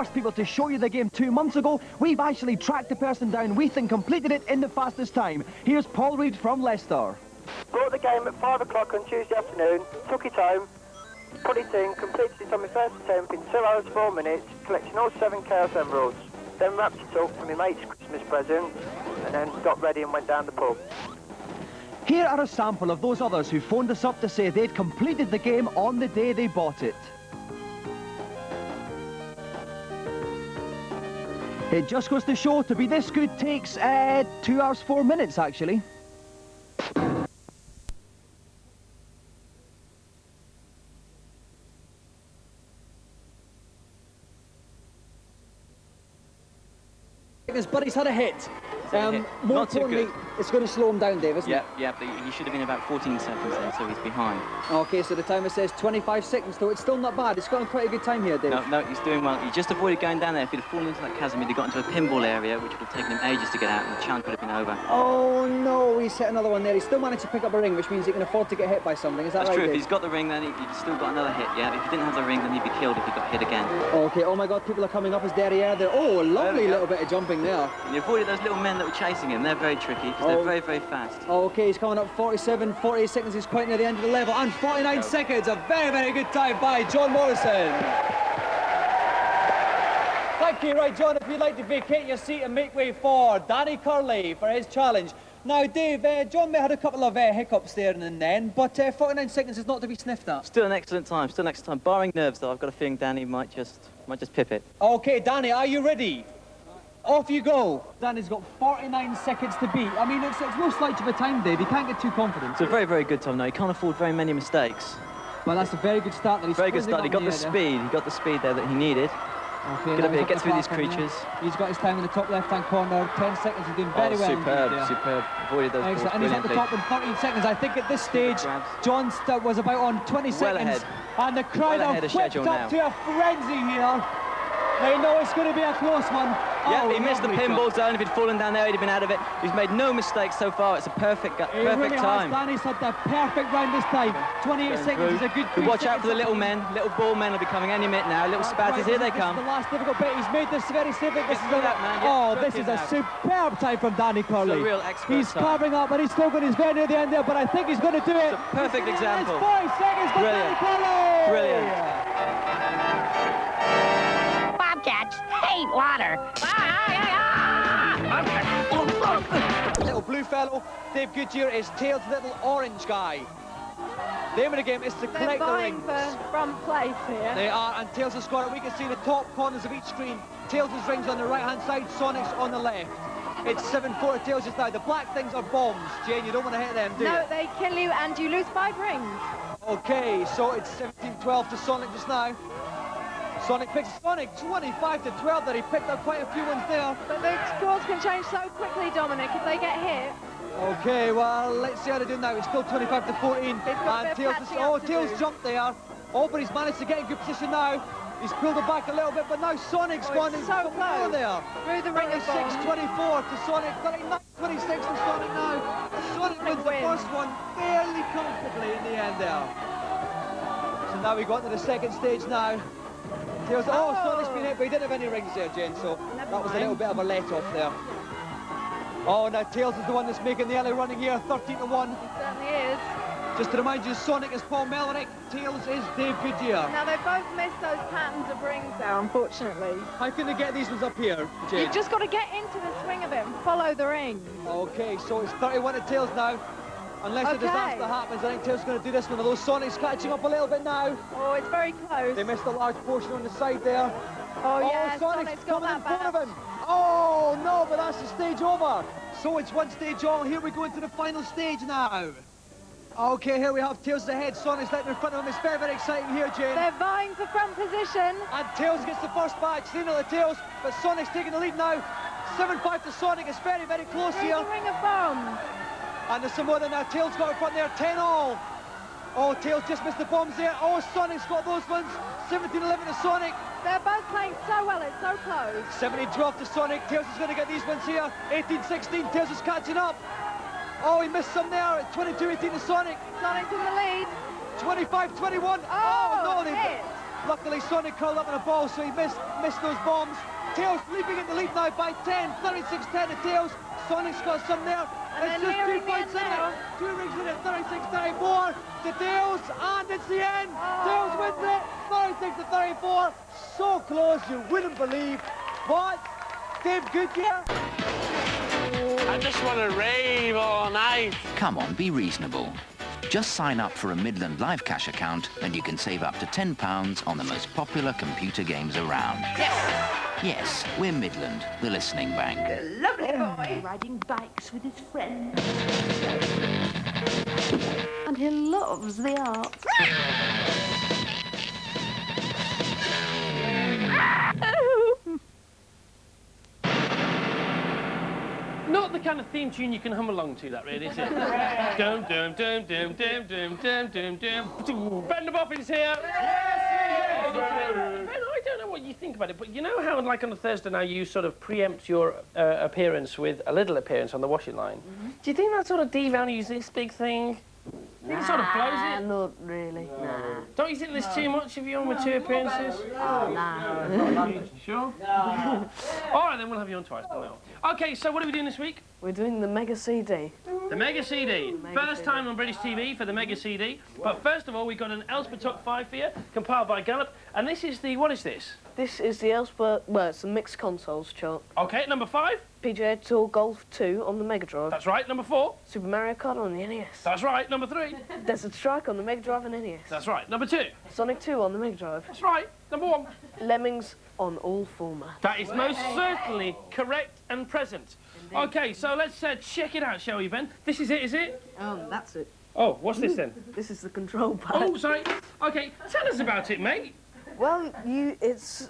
first people to show you the game 2 months ago. We've actually tracked the person down we think completed it in the fastest time. Here's Paul Reed from Leicester. Brought the game at 5 o'clock on Tuesday afternoon, took it home, put it in, completed it on my first attempt in 2 hours 4 minutes, collecting all 7 Chaos Emeralds. Then wrapped it up for my mate's Christmas present, and then got ready and went down the pub. Here are a sample of those others who phoned us up to say they'd completed the game on the day they bought it. It just goes to show, to be this good takes 2 hours 4 minutes actually. But he's had a hit. More Not too importantly, good. it's going to slow him down, Dave, isn't it? Yeah, but he should have been about 14 seconds then, so he's behind. Okay, so the timer says 25 seconds, though it's still not bad. It's got quite a good time here, Dave. No, he's doing well. He just avoided going down there. If he'd have fallen into that chasm, he'd have got into a pinball area, which would have taken him ages to get out, and the challenge would have been over. Oh, no, he's hit another one there. He still managed to pick up a ring, which means he can afford to get hit by something. Is that That's right, true. Dave? If he's got the ring, then he's still got another hit, yeah. But if he didn't have the ring, then he'd be killed if he got hit again. Okay, oh my God, people are coming up his derriere there. Oh, a lovely little bit of jumping there. And he avoided those little men that were chasing him. They're very tricky, because they're very, very fast. Okay, he's coming up 47, 48 seconds. He's quite near the end of the level. And 49 seconds. A very, very good time by John Morrison. Thank you. Right, John, if you'd like to vacate your seat and make way for Danny Curley for his challenge. Now, Dave, John may have had a couple of hiccups there and then, but 49 seconds is not to be sniffed at. Still an excellent time, Barring nerves, though, I've got a feeling Danny might just pip it. Okay, Danny, are you ready? Off you go. Danny's got 49 seconds to beat. I mean, it's no slight of a time, Dave. He can't get too confident. It's a very, very good time now. He can't afford very many mistakes. Well, that's a very good start. That he's very good start. He got the speed. He got the speed there that he needed. Okay, Good idea. Get through these creatures. He's got his time in the top left-hand corner. 10 seconds. He's doing very well. Superb. Avoided those balls. And he's at the top in 13 seconds. I think at this stage, John was about on 20 seconds. Ahead. And the crowd are whipped up to a frenzy here. They know it's going to be a close one. Yeah, he missed the pinball zone. If he'd fallen down there, he'd have been out of it. He's made no mistakes so far. It's a perfect time. Danny's had the perfect round this time. 28 seconds is a good 3 Watch out for the little men. Little ball men will be coming any minute now. Little spazzes, here they come. This is the last difficult bit. He's made this very simple. This is a superb time from Danny Curley. He's a real expert. He's carving up, but he's still going. He's very near the end there, but I think he's going to do it. It's a perfect example. It's 5 seconds for Danny Curley. Brilliant. Bobcats hate water. Little blue fellow, Dave Goodyear, is Tails' little orange guy. The aim of the game is to collect the rings. For front place here. They are, and Tails has got it. We can see the top corners of each screen. Tails' rings on the right-hand side, Sonic's on the left. It's 7-4 to Tails just now. The black things are bombs. Jane, you don't want to hit them, do you? No, they kill you and you lose 5 rings. Okay, so it's 17-12 to Sonic just now. Sonic picks Sonic 25 to 12 there. He picked up quite a few ones there. But the scores can change so quickly, Dominic, if they get hit. Okay, well, let's see how they do now. It's still 25 to 14. And Tails jumped there. Oh, but he's managed to get in good position now. He's pulled it back a little bit, but now Sonic's gone in so close there. Through the ring of 26-24 to Sonic. 39-26 to Sonic now. Sonic wins the first one fairly comfortably in the end there. So now we got to the second stage now. Tails, Sonic's been hit, but he didn't have any rings there, Jen, so that was a little bit of a let-off there. Oh, now Tails is the one that's making the early running here, 13 to 1. He certainly is. Just to remind you, Sonic is Paul Mellerick, Tails is Dave Goodyear. Now, they both missed those patterns of rings there, unfortunately. How can they get these ones up here, Jane? You've just got to get into the swing of it and follow the ring. Okay, so it's 31 to Tails now. Unless a disaster happens, I think Tails is going to do this one, although Sonic's catching up a little bit now. Oh, it's very close. They missed a large portion on the side there. Oh, yeah, Sonic's got coming in that front of him. Oh, no, but that's the stage over. So it's one stage all. Here we go into the final stage now. Okay, here we have Tails ahead. Sonic's right in front of him. It's very, very exciting here, Jane. They're vying for front position. And Tails gets the first badge. 3-0 to Tails, but Sonic's taking the lead now. 7-5 to Sonic. It's very, very close here. The ring of bombs. And there's some more than that. Tails got in front there. 10-all. Oh, Tails just missed the bombs there. Oh, Sonic's got those ones. 17-11 to Sonic. They're both playing so well. It's so close. 17-12 to Sonic. Tails is going to get these ones here. 18-16. Tails is catching up. Oh, he missed some there. 22-18 to Sonic. Sonic's in the lead. 25-21. Oh, no, Luckily, Sonic curled up in a ball, so he missed those bombs. Tails leaping in the lead now by 10, 36-10 to Tails. Sonic's got some there. It's just 2 points in it. 2 rings in it, 36-34 to Tails, and it's the end. Tails wins it, 36-34. So close, you wouldn't believe. But Dave Goodyear. I just want to rave all night. Come on, be reasonable. Just sign up for a Midland Live Cash account and you can save up to £10 on the most popular computer games around. Yes! Yes, we're Midland, the listening bank. Lovely boy. Riding bikes with his friends. And he loves the arts. Not the kind of theme tune you can hum along to, that really, is it? Dum dum dum dum dum dum dum dum dum. Ben the Boffin's here. Ben, I don't know what you think about it, but you know how, like on a Thursday now, you sort of preempt your appearance with a little appearance on the washing line. Do you think that sort of devalues this big thing? I think it sort of blows it. Not really. Nah. Don't you think there's too much of you on with 2 appearances? Nah. Sure? All right, then we'll have you on twice. OK, so what are we doing this week? We're doing the Mega CD. The Mega CD. First time on British TV for the Mega CD. But first of all, we've got an Elspeth Top 5 for you, compiled by Gallup. And this is the, what is this? This is the Elspeth, well, it's the mixed consoles chart. OK, number 5. PGA Tour Golf 2 on the Mega Drive. That's right. Number 4. Super Mario Kart on the NES. That's right. Number 3. Desert Strike on the Mega Drive and NES. That's right. Number 2. Sonic 2 on the Mega Drive. That's right. Number 1. Lemmings on all formats. That is most certainly correct and present. Indeed. OK, so let's check it out, shall we, Ben? This is it, is it? That's it. Oh, what's this then? This is the control pad. Oh, sorry. OK, tell us about it, mate. Well, it's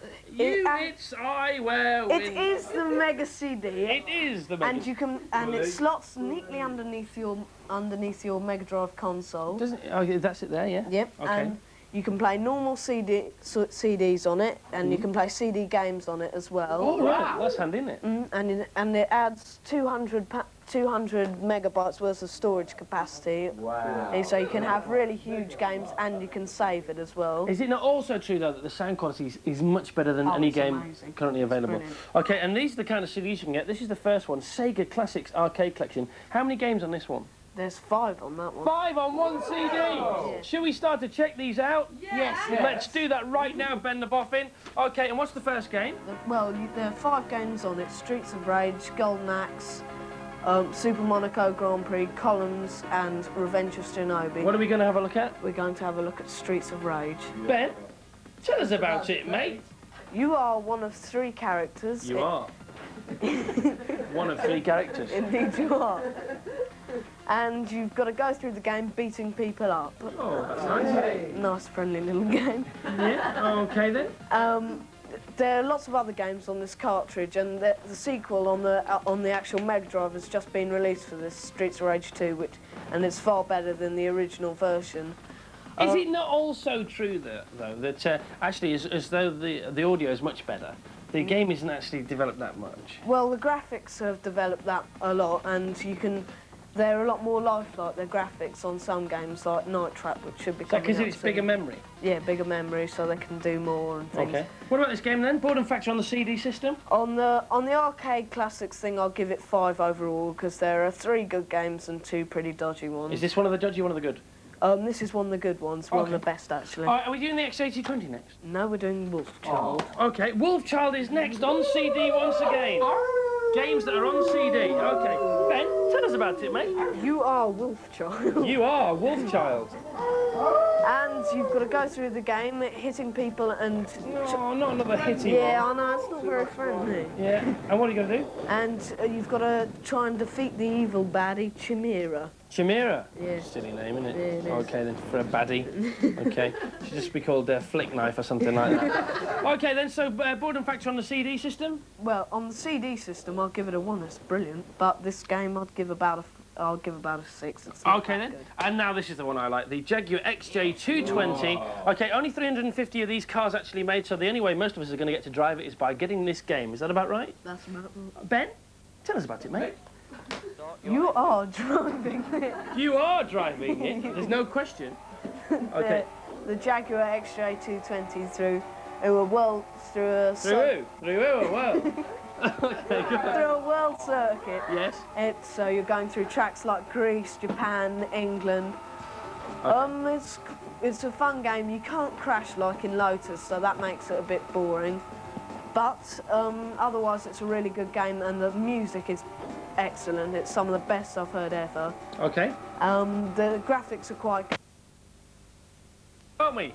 I, where, when. It is the Mega CD. It is the Mega. And you can, and it slots neatly underneath your Mega Drive console. Doesn't it? Oh, that's it there, yeah. Yep. Okay. And you can play normal CDs on it, and you can play CD games on it as well. Oh, right. That's handy, isn't it? And it adds 200 megabytes worth of storage capacity. Wow. So you can have really huge games and you can save it as well. Is it not also true, though, that the sound quality is much better than any game amazing. currently available? Brilliant. OK, and these are the kind of CDs you can get. This is the first one, Sega Classics Arcade Collection. How many games on this one? There's 5 on that one. 5 on one CD? Yes. Shall we start to check these out? Yes. Let's do that right now, Ben the Boffin. OK, and what's the first game? There are 5 games on it. Streets of Rage, Golden Axe, Super Monaco Grand Prix, Columns, and Revenge of Shinobi. What are we going to have a look at? We're going to have a look at Streets of Rage. Ben, tell us about it, mate. You are one of 3 characters. You are. One of 3 characters. Indeed you are. And you've got to go through the game beating people up. Oh, that's nice. Nice, friendly little game. Yeah, OK then. There are lots of other games on this cartridge, and the sequel on the actual Mega Drive has just been released for this, Streets of Rage 2, and it's far better than the original version. Is it not also true, though, that actually, as though the audio is much better, the game isn't actually developed that much? Well, the graphics have developed that a lot, and they're a lot more lifelike, the graphics on some games like Night Trap, which should be coming because out it's soon. bigger memory? Yeah, bigger memory, so they can do more and things. OK. What about this game then? Boredom factor on the CD system? On the Arcade Classics thing, I'll give it 5 overall, because there are 3 good games and 2 pretty dodgy ones. Is this one of the dodgy, one of the good? This is one of the good ones, one of the best, actually. All right, are we doing the X8020 next? No, we're doing Wolfchild. Oh. OK, Wolfchild is next on CD once again. Games that are on CD. OK. Ben, tell us about it, mate. You are Wolfchild. You are Wolfchild. And you've got to go through the game hitting people and... Oh, not another hitting Yeah, one. I know, it's not very friendly. Yeah, and what are you going to do? And you've got to try and defeat the evil baddie, Chimera. Chimera? Yeah. Silly name, isn't it? Yeah, it is. OK, then, for a baddie. OK. Should just be called Flick Knife or something like that. OK, then, so boredom factor on the CD system? Well, on the CD system, I'll give it a 1. It's brilliant. But this game, I'll give about a 6. It's not OK, that then. good. And now this is the one I like, the Jaguar XJ220. OK, only 350 of these cars actually made, so the only way most of us are going to get to drive it is by getting this game. Is that about right? That's about right. Ben, tell us about it, mate. You are driving it. You are driving it. There's no question. OK. the Jaguar XJ220 through a world Through a world. Okay, good. through a world circuit. Yes. So you're going through tracks like Greece, Japan, England. Okay. It's a fun game. You can't crash like in Lotus, so that makes it a bit boring. But otherwise, it's a really good game, and the music is excellent. It's some of the best I've heard ever. Okay. The graphics are quite good. Help me.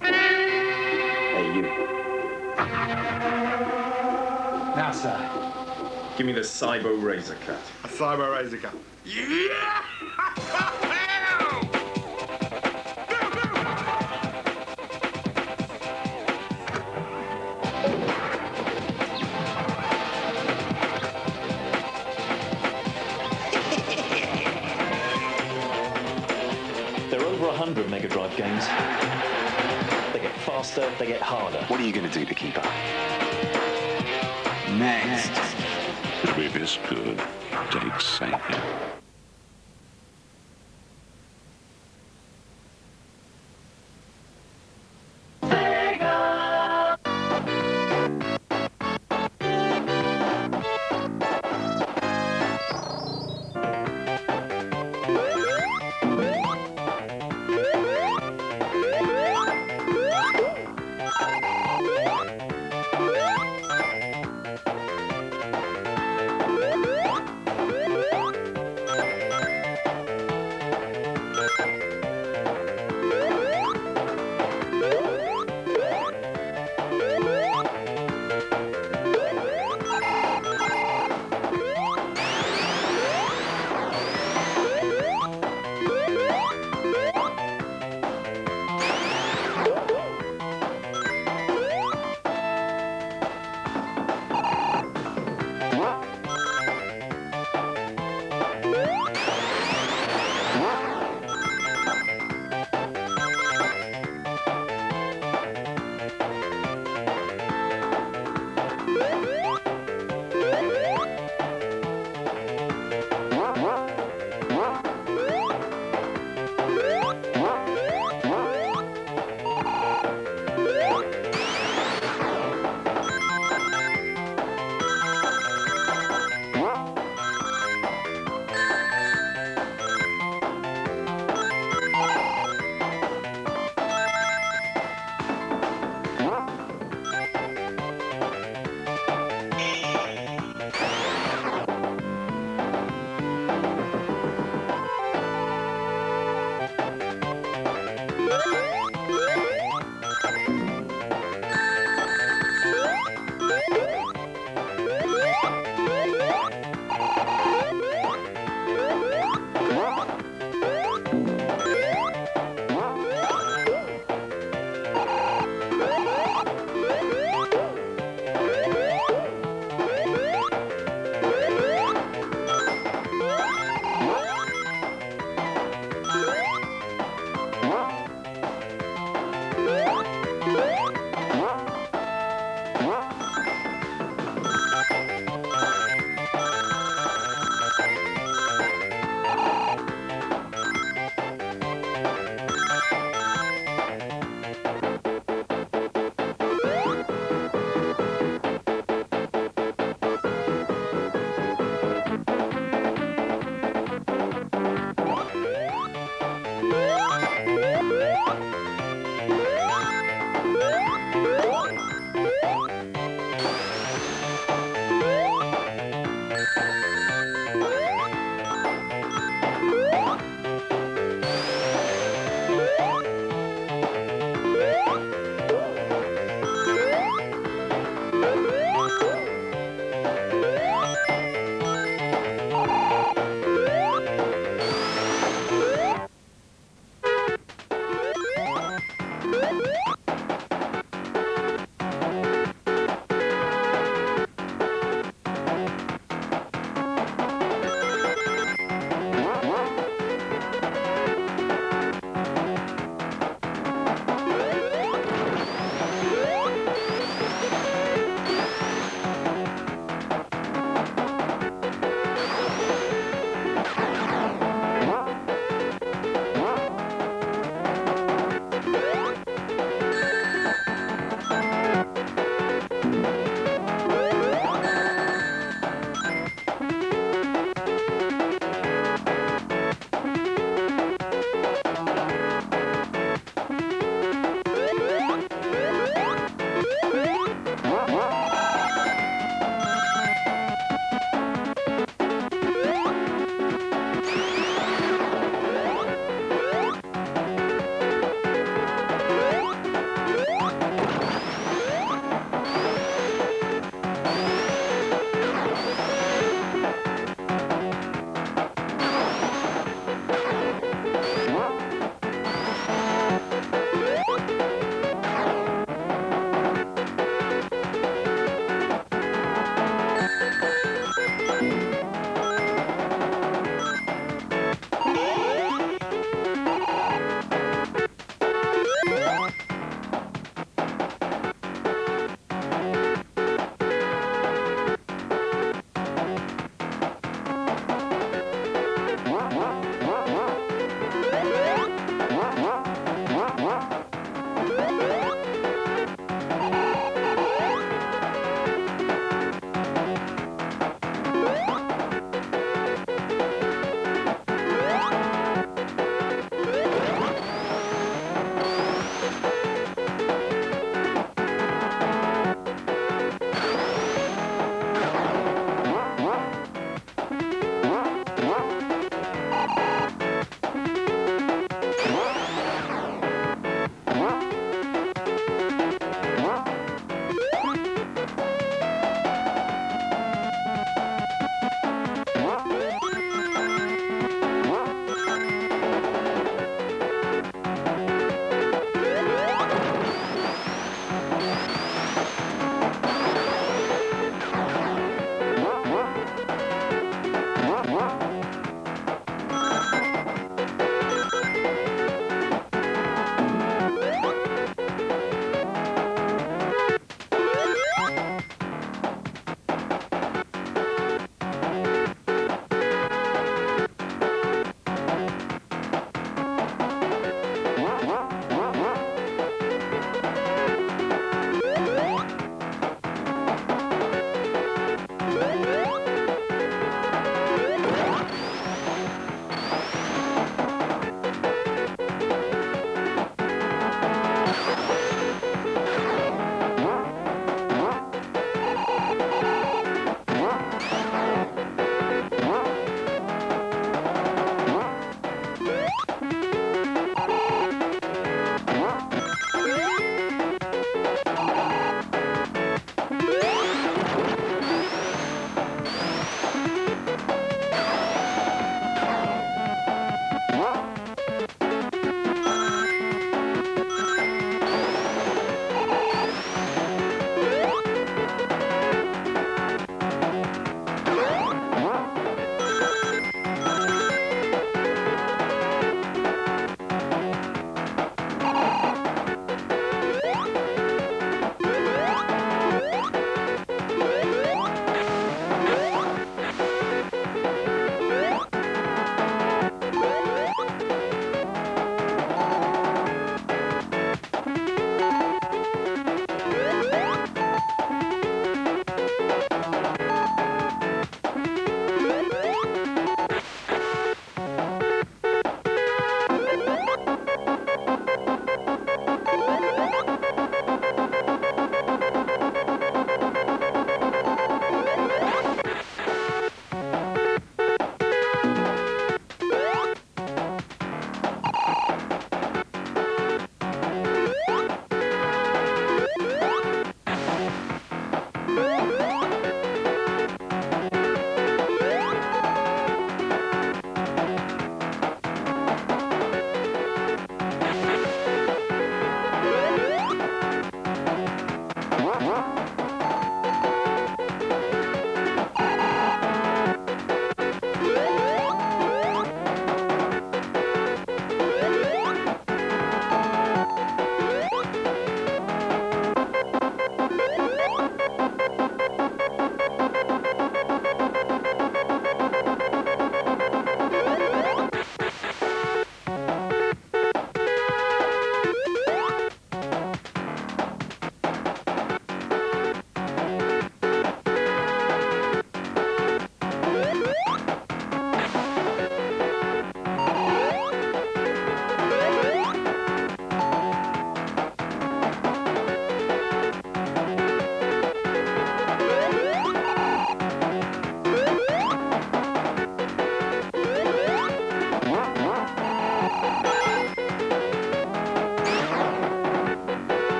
Hey, you. Now, sir. Give me the Cybo Razor Cut. A Cyber Razor Cut. Yeah! There are over 100 Mega Drive games. They get faster, they get harder. What are you going to do to keep up? Next. To be this good takes Sega.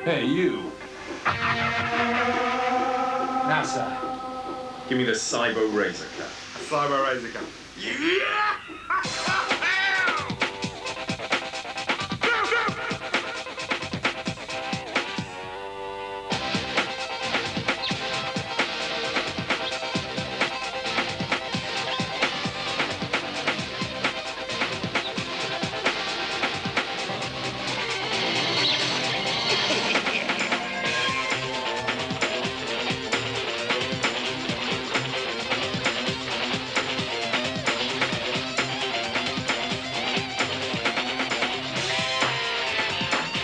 Hey, you. Now, sir. Give me the Cybo Razor Cut. Cyber Razor Gun.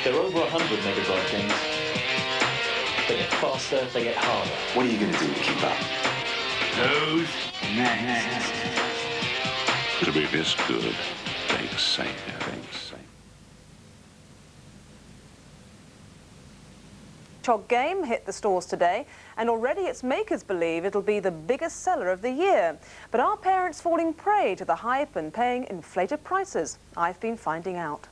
There are over 100 Mega Drive games. They get faster, they get harder. What are you going to do to keep up? Who's next? To be this good takes Sega. Hedgehog game hit the stores today, and already its makers believe it'll be the biggest seller of the year. But are parents falling prey to the hype and paying inflated prices? I've been finding out.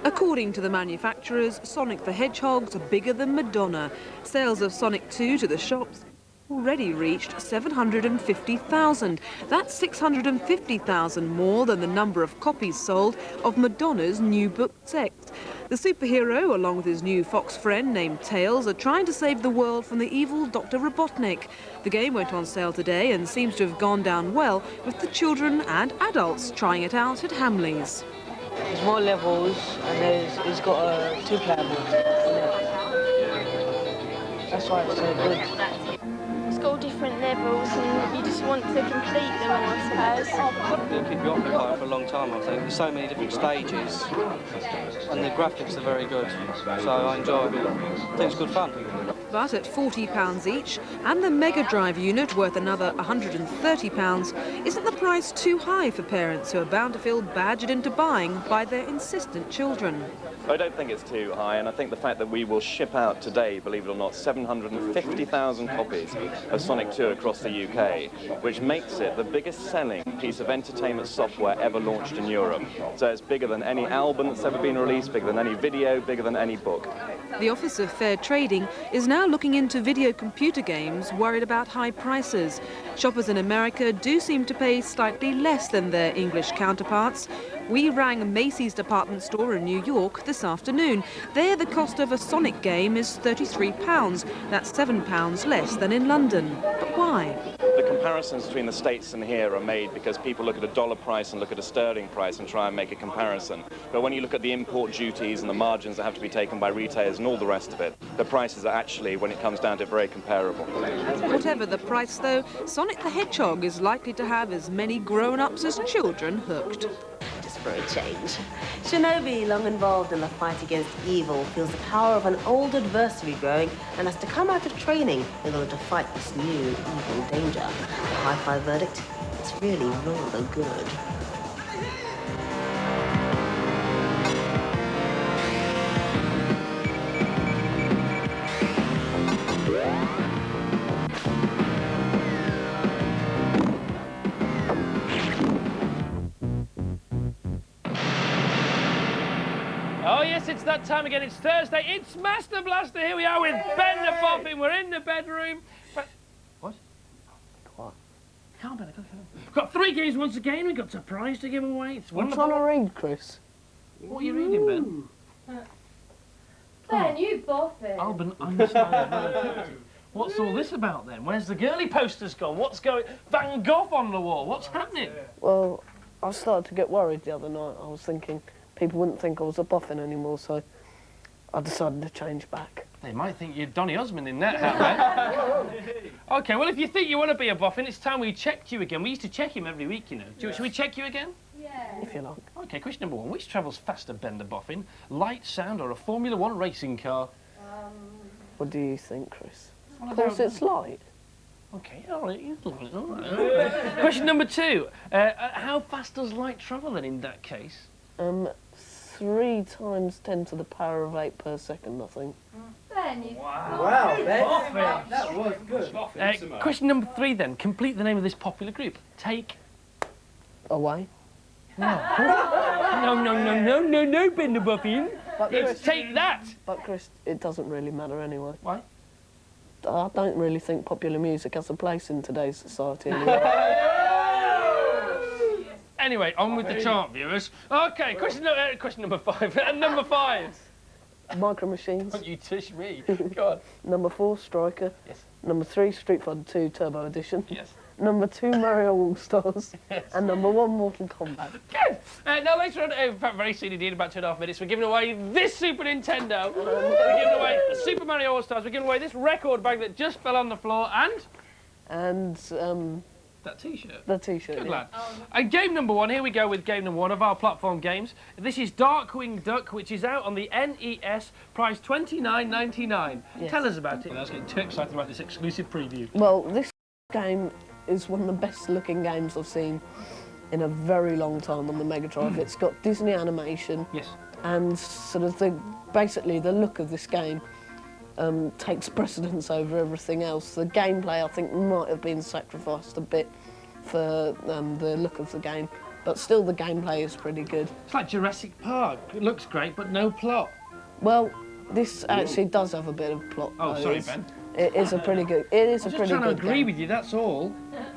According to the manufacturers, Sonic the Hedgehog's bigger than Madonna. Sales of Sonic 2 to the shops already reached 750,000. That's 650,000 more than the number of copies sold of Madonna's new book set. The superhero, along with his new fox friend named Tails, are trying to save the world from the evil Dr. Robotnik. The game went on sale today and seems to have gone down well, with the children and adults trying it out at Hamleys. There's more levels, and it's got a two-player mode. That's why it's so good. It's got all different levels, and you just want to complete them all, I suppose. It'll keep you occupied for a long time, I think. There's so many different stages, and the graphics are very good, so I enjoy it. I think it's good fun. But at £40 each, and the Mega Drive unit worth another £130, isn't the price too high for parents who are bound to feel badgered into buying by their insistent children? I don't think it's too high, and I think the fact that we will ship out today, believe it or not, 750,000 copies of Sonic 2 across the UK, which makes it the biggest selling piece of entertainment software ever launched in Europe. So it's bigger than any album that's ever been released, bigger than any video, bigger than any book. The Office of Fair Trading is now looking into video computer games, worried about high prices. Shoppers in America do seem to pay slightly less than their English counterparts. We rang Macy's department store in New York this afternoon. There, the cost of a Sonic game is £33. That's £7 less than in London. But why? The comparisons between the States and here are made because people look at a dollar price and look at a sterling price and try and make a comparison. But when you look at the import duties and the margins that have to be taken by retailers and all the rest of it, the prices are actually, when it comes down to it, very comparable. Whatever the price, though, Sonic the Hedgehog is likely to have as many grown-ups as children hooked. For a change. Shinobi, long involved in the fight against evil, feels the power of an old adversary growing and has to come out of training in order to fight this new evil danger. The hi-fi verdict, it's really rather good. Oh yes, it's that time again. It's Thursday. It's Master Blaster. Here we are with Ben the Boffin. We're in the bedroom. What? Calm down. We've got 3 games once again. We've got a prize to give away. It's I'm wonderful. trying to read, Chris. What are you reading, Ben? Ben, you Boffin. Albert Einstein. What's all this about then? Where's the girly posters gone? What's going... Van Gogh on the wall. What's happening? Well, I started to get worried the other night. I was thinking people wouldn't think I was a Boffin anymore, so I decided to change back. They might think you're Donny Osmond in that hat, Ben. OK, well, if you think you want to be a Boffin, it's time we checked you again. We used to check him every week, you know. Should we check you again? Yeah. If you like. OK, question number 1. Which travels faster, Ben the Boffin? Light, sound, or a Formula 1 racing car? What do you think, Chris? Well, Of course it's light. OK, all right. Question number 2. How fast does light travel, then, in that case? 3 times 10 to the power of 8 per second, I think. Ben, you... Wow, Ben. That was good. Question number 3, then. Complete the name of this popular group. Take... Away. No, Ben the Boffin. It's take that! But Chris, it doesn't really matter anyway. Why? I don't really think popular music has a place in today's society anyway. Anyway, on with the chart, viewers. Okay, question number 5. Number 5. Micro Machines. Don't you tush me. Go on. Number 4, Striker. Yes. Number 3, Street Fighter 2 Turbo Edition. Yes. Number 2, Mario All-Stars. Yes. And number 1, Mortal Kombat. Good! Now, later on, in fact, very soon indeed, about 2.5 minutes, we're giving away this Super Nintendo. We're giving away the Super Mario All-Stars. We're giving away this record bag that just fell on the floor, and... that T-shirt. The T-shirt, Good yeah. lad. And game number 1, here we go with game number 1 of our platform games. This is Darkwing Duck, which is out on the NES, priced $29.99. Yes. Tell us about it. I was getting too excited about this exclusive preview. Well, this game is one of the best looking games I've seen in a very long time on the Mega Drive. It's got Disney animation. Yes. And sort of basically the look of this game takes precedence over everything else. The gameplay, I think, might have been sacrificed a bit for the look of the game, but still the gameplay is pretty good. It's like Jurassic Park. It looks great, but no plot. Well, this actually does have a bit of plot. Oh, though. sorry, Ben. It is a pretty good. It is a pretty good. I'm just trying to agree game. with you. That's all.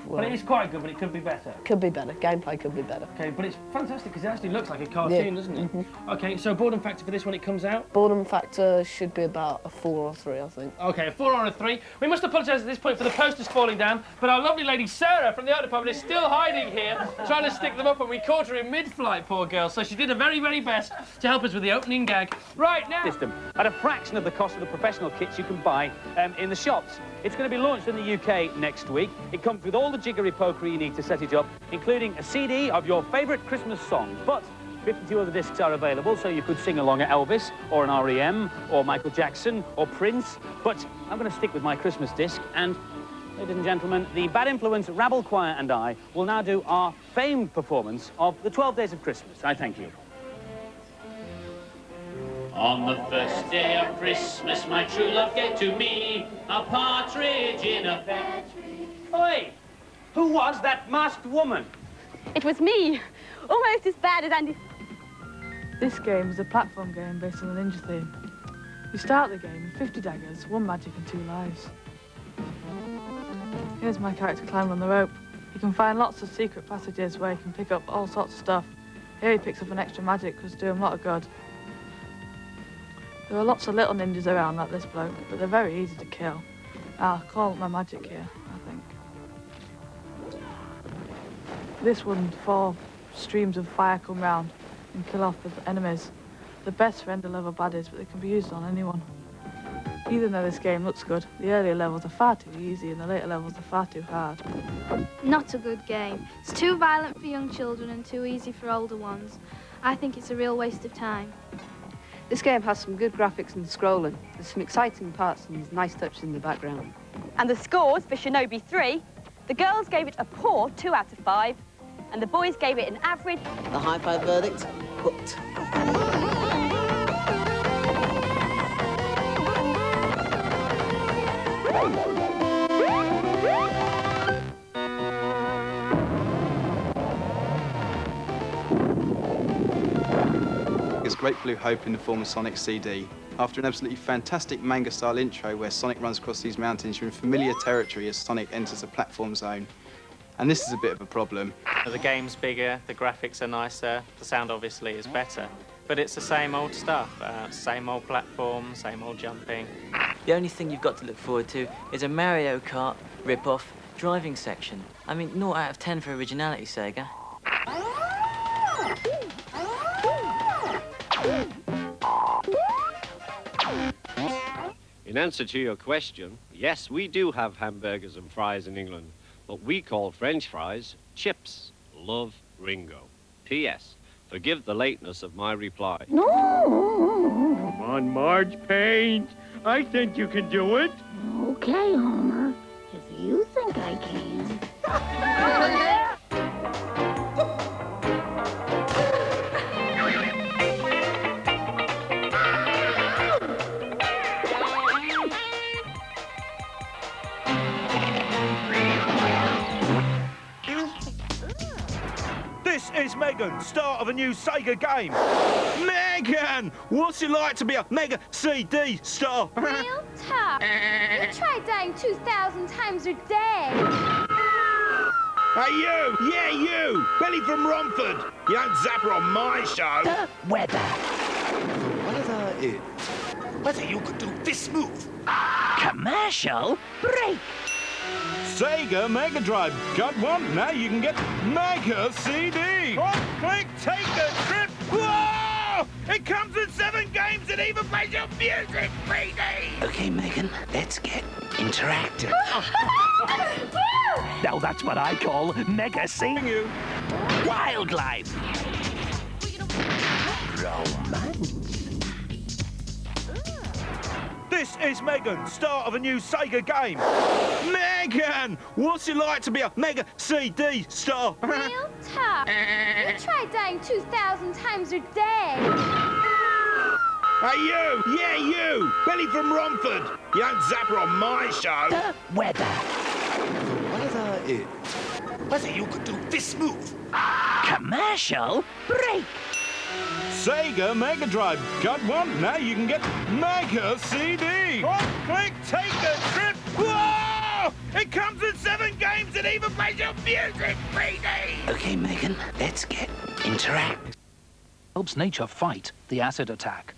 Well, but it is quite good, but it could be better. Could be better. Gameplay could be better. Okay, but it's fantastic because it actually looks like a cartoon, doesn't it? Okay, so boredom factor for this when it comes out? Boredom factor should be about a 4 or 3, I think. Okay, a 4 or a 3. We must apologise at this point for the posters falling down, but our lovely lady Sarah from the art department is still hiding here, trying to stick them up, and we caught her in mid-flight, poor girl. So she did her very, very best to help us with the opening gag. Right now... System at a fraction of the cost of the professional kits you can buy in the shops. It's going to be launched in the UK next week. It comes with all the jiggery-pokery you need to set it up, including a CD of your favourite Christmas songs. But 52 other discs are available, so you could sing along at Elvis, or an R.E.M., or Michael Jackson, or Prince. But I'm going to stick with my Christmas disc, and, ladies and gentlemen, the Bad Influence Rabble Choir and I will now do our famed performance of the 12 Days of Christmas. I thank you. On the first day of Christmas, my true love gave to me a partridge in a pear tree. Oi! Who was that masked woman? It was me! Almost as bad as Andy. This game is a platform game based on the ninja theme. You start the game with 50 daggers, 1 magic and 2 lives. Here's my character climbing on the rope. You can find lots of secret passages where you can pick up all sorts of stuff. Here he picks up an extra magic because it's doing him a lot of good. There are lots of little ninjas around like this bloke, but they're very easy to kill. I'll call up my magic here, I think. This one, 4 streams of fire come round and kill off the enemies. The best for end-level baddies, but they can be used on anyone. Even though this game looks good, the earlier levels are far too easy and the later levels are far too hard. Not a good game. It's too violent for young children and too easy for older ones. I think it's a real waste of time. This game has some good graphics and scrolling. There's some exciting parts and there's nice touches in the background. And the scores for Shinobi 3, the girls gave it a poor 2 out of 5, and the boys gave it an average. The high-five verdict, hooked. Great Blue Hope in the form of Sonic's CD. After an absolutely fantastic manga-style intro where Sonic runs across these mountains, you're in familiar territory as Sonic enters a platform zone. And this is a bit of a problem. The game's bigger, the graphics are nicer, the sound obviously is better, but it's the same old stuff, same old platform, same old jumping. The only thing you've got to look forward to is a Mario Kart rip-off driving section. I mean, 0 out of 10 for originality, Sega. In answer to your question, yes, we do have hamburgers and fries in England, but we call French fries chips. Love, Ringo. P.S. Forgive the lateness of my reply. No! Come on, Marge, paint. I think you can do it. Okay, Homer, if you think I can. This is Megan, start of a new Sega game. Megan, what's it like to be a Mega CD star? Real tough. You try dying 2,000 times a day. Hey, you! Yeah, you! Billy from Romford! You don't zap her on my show! The weather. Whether you could do this move. Commercial break. Sega Mega Drive. Got one? Now you can get Mega CD! Click, take a trip! Whoa! It comes with 7 games and even plays your music 3D! Okay, Megan, let's get interactive. Now that's what I call Mega CD. Wildlife. Romance. This is Megan, start of a new Sega game. Megan, what's it like to be a Mega CD star? Real tough. You try dying 2,000 times a day. Hey, you! Yeah, you! Billy from Romford! You don't zap her on my show! The weather. Whether you could do this move. Commercial break. Sega Mega Drive. Got one? Now you can get Mega CD! Click, take a trip! Whoa! It comes with 7 games and even plays your music 3D! Okay, Megan, let's get interactive. Helps nature fight the acid attack.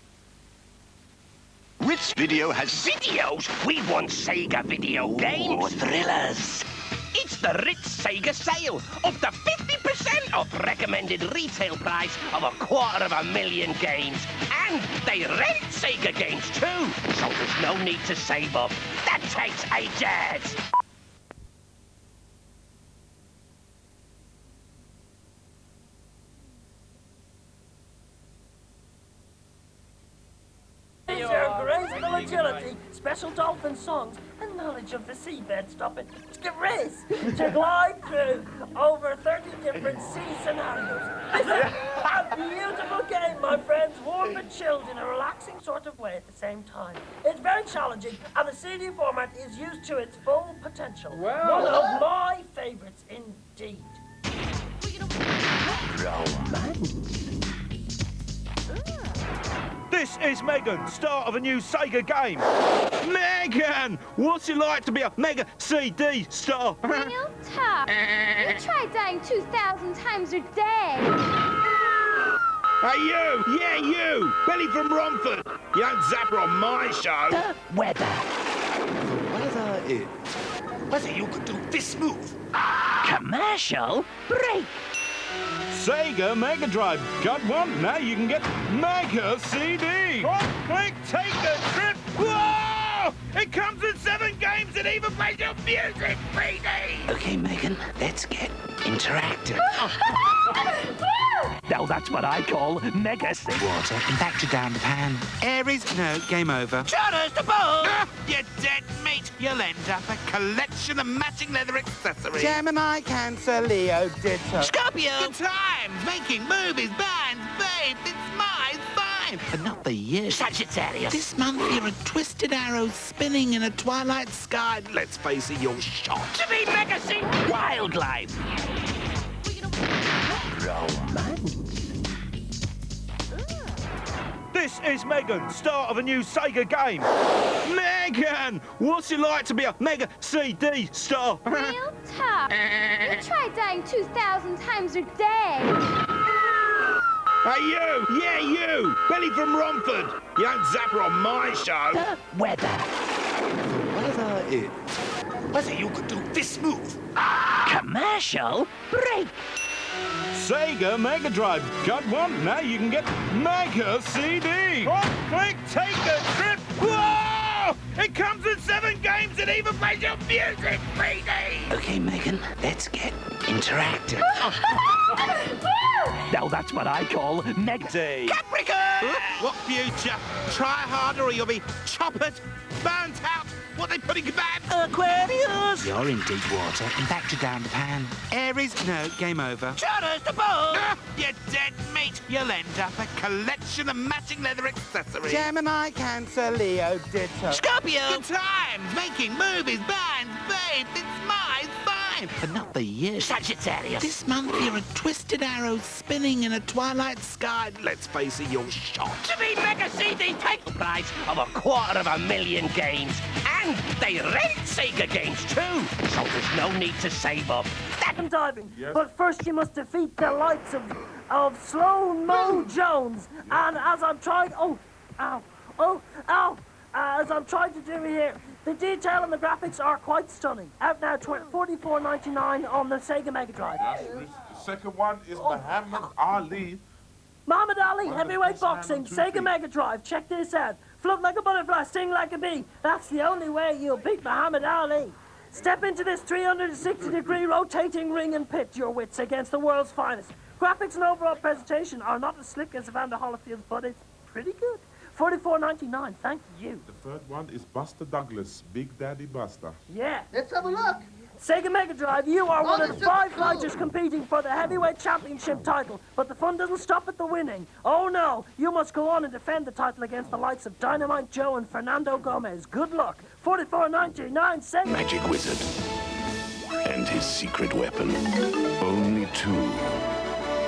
Ritz Video has videos. We want Sega video games. Or thrillers. It's the Ritz Sega sale. Up to 50% off recommended retail price of 250,000 games. And they rent Sega games too. So there's no need to save up. That takes ages. Your graceful agility, special dolphin songs, and knowledge of the seabed stopping to race, to glide through over 30 different sea scenarios. It's a beautiful game, my friends, warm but chilled in a relaxing sort of way at the same time. It's very challenging, and the CD format is used to its full potential. One of my favorites indeed. Romance. This is Megan, start of a new Sega game. Megan, what's it like to be a Mega CD star? Real tough. You try dying 2,000 times a day. Hey, you! Yeah, you! Billy from Romford! You don't zap her on my show! The weather. Whether you could do this move. Commercial break. Sega Mega Drive. Got one? Now you can get Mega CD! Click, take a trip! Whoa! It comes with 7 games and even plays your music 3D! Okay, Megan, let's get interactive. Now that's what I call Mega CD. Water and back to down the pan. Aries, no, game over. Shut the ball! You're dead meat. You'll end up a collection of matching leather accessories. Gemini, Cancer, Leo, Ditto. Scorpio! Good times, making movies, bands, babe, it's my sign. But not for you. Sagittarius. This month you're a twisted arrow spinning in a twilight sky. Let's face it, you're shot. To be Mega CD. Wildlife. Romance. This is Megan, start of a new Sega game. Megan, what's it like to be a Mega CD star? Real tough. You try dying 2,000 times a day. Hey, you! Yeah, you! Billy from Romford! You don't zap her on my show! The weather. Whether you could do this move. Commercial break. Sega Mega Drive. Got one? Now you can get Mega CD! Click, take a trip! Whoa! It comes with 7 games and even plays your music 3D! Okay, Megan, let's get interactive. Now that's what I call Mega CD. Capricorn! What future? Try harder or you'll be choppered, burnt out. What they putting in bad? Aquarius! You're in deep water and back to down the pan. Aries, no, game over. Shut the ball! You're dead meat. You'll end up a collection of matching leather accessories. Gemini, Cancer, Leo, Ditto. Scorpio! Good times, making movies, bands, babe, it's my sign. alive, but not the year. Sagittarius. This month you're a twisted arrow spinning in a twilight sky. Let's face it, you're shot. To be Mega CD title prize of $250,000 games. And they rate Sega games too, so there's no need to save up. Diving. Yes. But first you must defeat the likes of Slow Mo Jones. And as I'm trying... as I'm trying to do here, the detail and the graphics are quite stunning. Out now, $44.99 on the Sega Mega Drive. Yes, the second one is Muhammad Ali. Muhammad Ali, heavyweight boxing, Sega Mega Drive. Check this out. Float like a butterfly, sting like a bee. That's the only way you'll beat Muhammad Ali. Step into this 360-degree rotating ring and pit your wits against the world's finest. Graphics and overall presentation are not as slick as Evander Holyfield's, but it's pretty good. $44.99, thank you. The third one is Buster Douglas, Big Daddy Buster. Yeah. Let's have a look. Sega Mega Drive, you are one of the 5 fighters competing for the heavyweight championship title, but the fun doesn't stop at the winning. Oh no, you must go on and defend the title against the likes of Dynamite Joe and Fernando Gomez. Good luck. $44.99, Sega. Magic Wizard and his secret weapon. Only 2.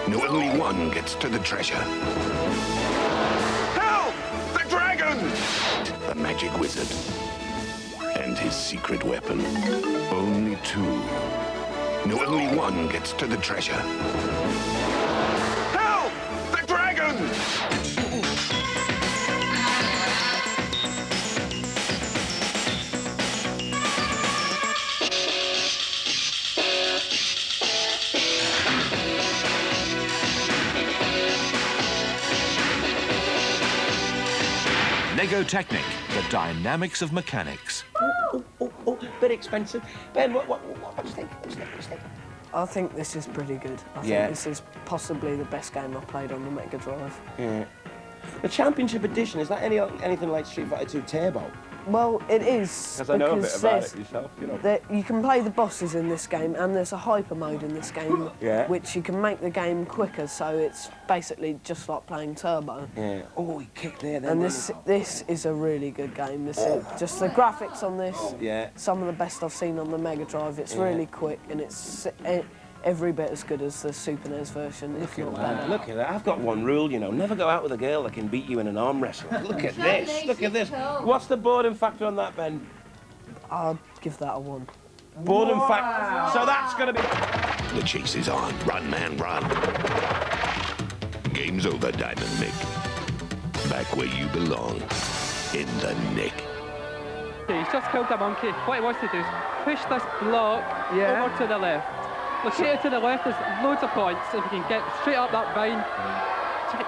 No, only 1 gets to the treasure. Help! The dragon! The Magic Wizard and his secret weapon. Only 2. No, only 1 gets to the treasure. Help! The dragon! Lego Technic, the dynamics of mechanics. Bit expensive. Ben, what do you think? I think this is pretty good. I think this is possibly the best game I've played on the Mega Drive. Yeah. The Championship Edition, is that anything like Street Fighter 2 Turbo? Well, it is. Because I know a bit about it yourself, you know. You can play the bosses in this game, and there's a hyper mode in this game, which you can make the game quicker, so it's basically just like playing Turbo. Yeah. Oh, he kicked there then. And this is a really good game. This is just the graphics on this. Yeah. Some of the best I've seen on the Mega Drive. It's really quick, and it's every bit as good as the Super NES version, if not better. Look at that. I've got one rule, you know. Never go out with a girl that can beat you in an arm wrestle. Look at this. Look at this. What's the boredom factor on that, Ben? I'll give that a 1. Boredom factor. So that's going to be... The chase is on. Run, man, run. Game's over, Diamond Mick. Back where you belong. In the nick. He's just killed the monkey. What he wants to do is push this block over to the left. Located to the left, there's loads of points. If you can get straight up that vine.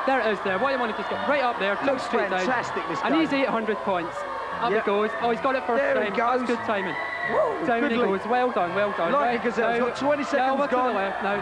There it is there. What you want to do is get right up there, come straight down. This and he's 800 points. Up he goes. Oh, he's got it first there time. He goes. That's good timing. Whoa, down he goes. Well done, well done. Like because he's got 20 seconds over gone. to the left now.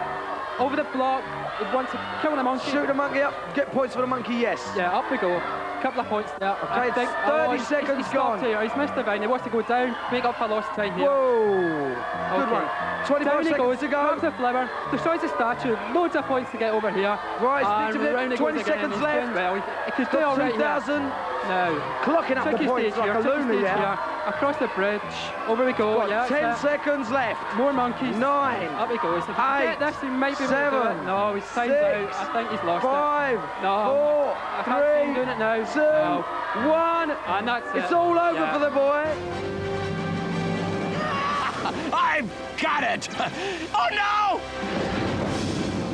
Over the block. He wants to kill the monkey. Shoot the monkey up. Get points for the monkey, yes. Yeah, up we go. Couple of points there. Okay, 30 seconds gone. Here. He's missed the vine. He wants to go down, make up for lost time here. Whoa! Good one. 24 seconds to go. Grabs the flower, destroys the statue. Loads of points to get over here. Right, stick to it. 20 seconds left. Well, he could do all right 2,000. Now, clocking up the points like a loony here. Across the bridge. Over we go. Got 10 seconds left. More monkeys. 9. Up he goes. If he can get this, he might be able 7. to do it. No, he's timed out. I think he's lost 5. it. No. 4. I can't see him doing it now. 2. No. 1. And that's it. It's all over for the boy. I've got it! Oh no!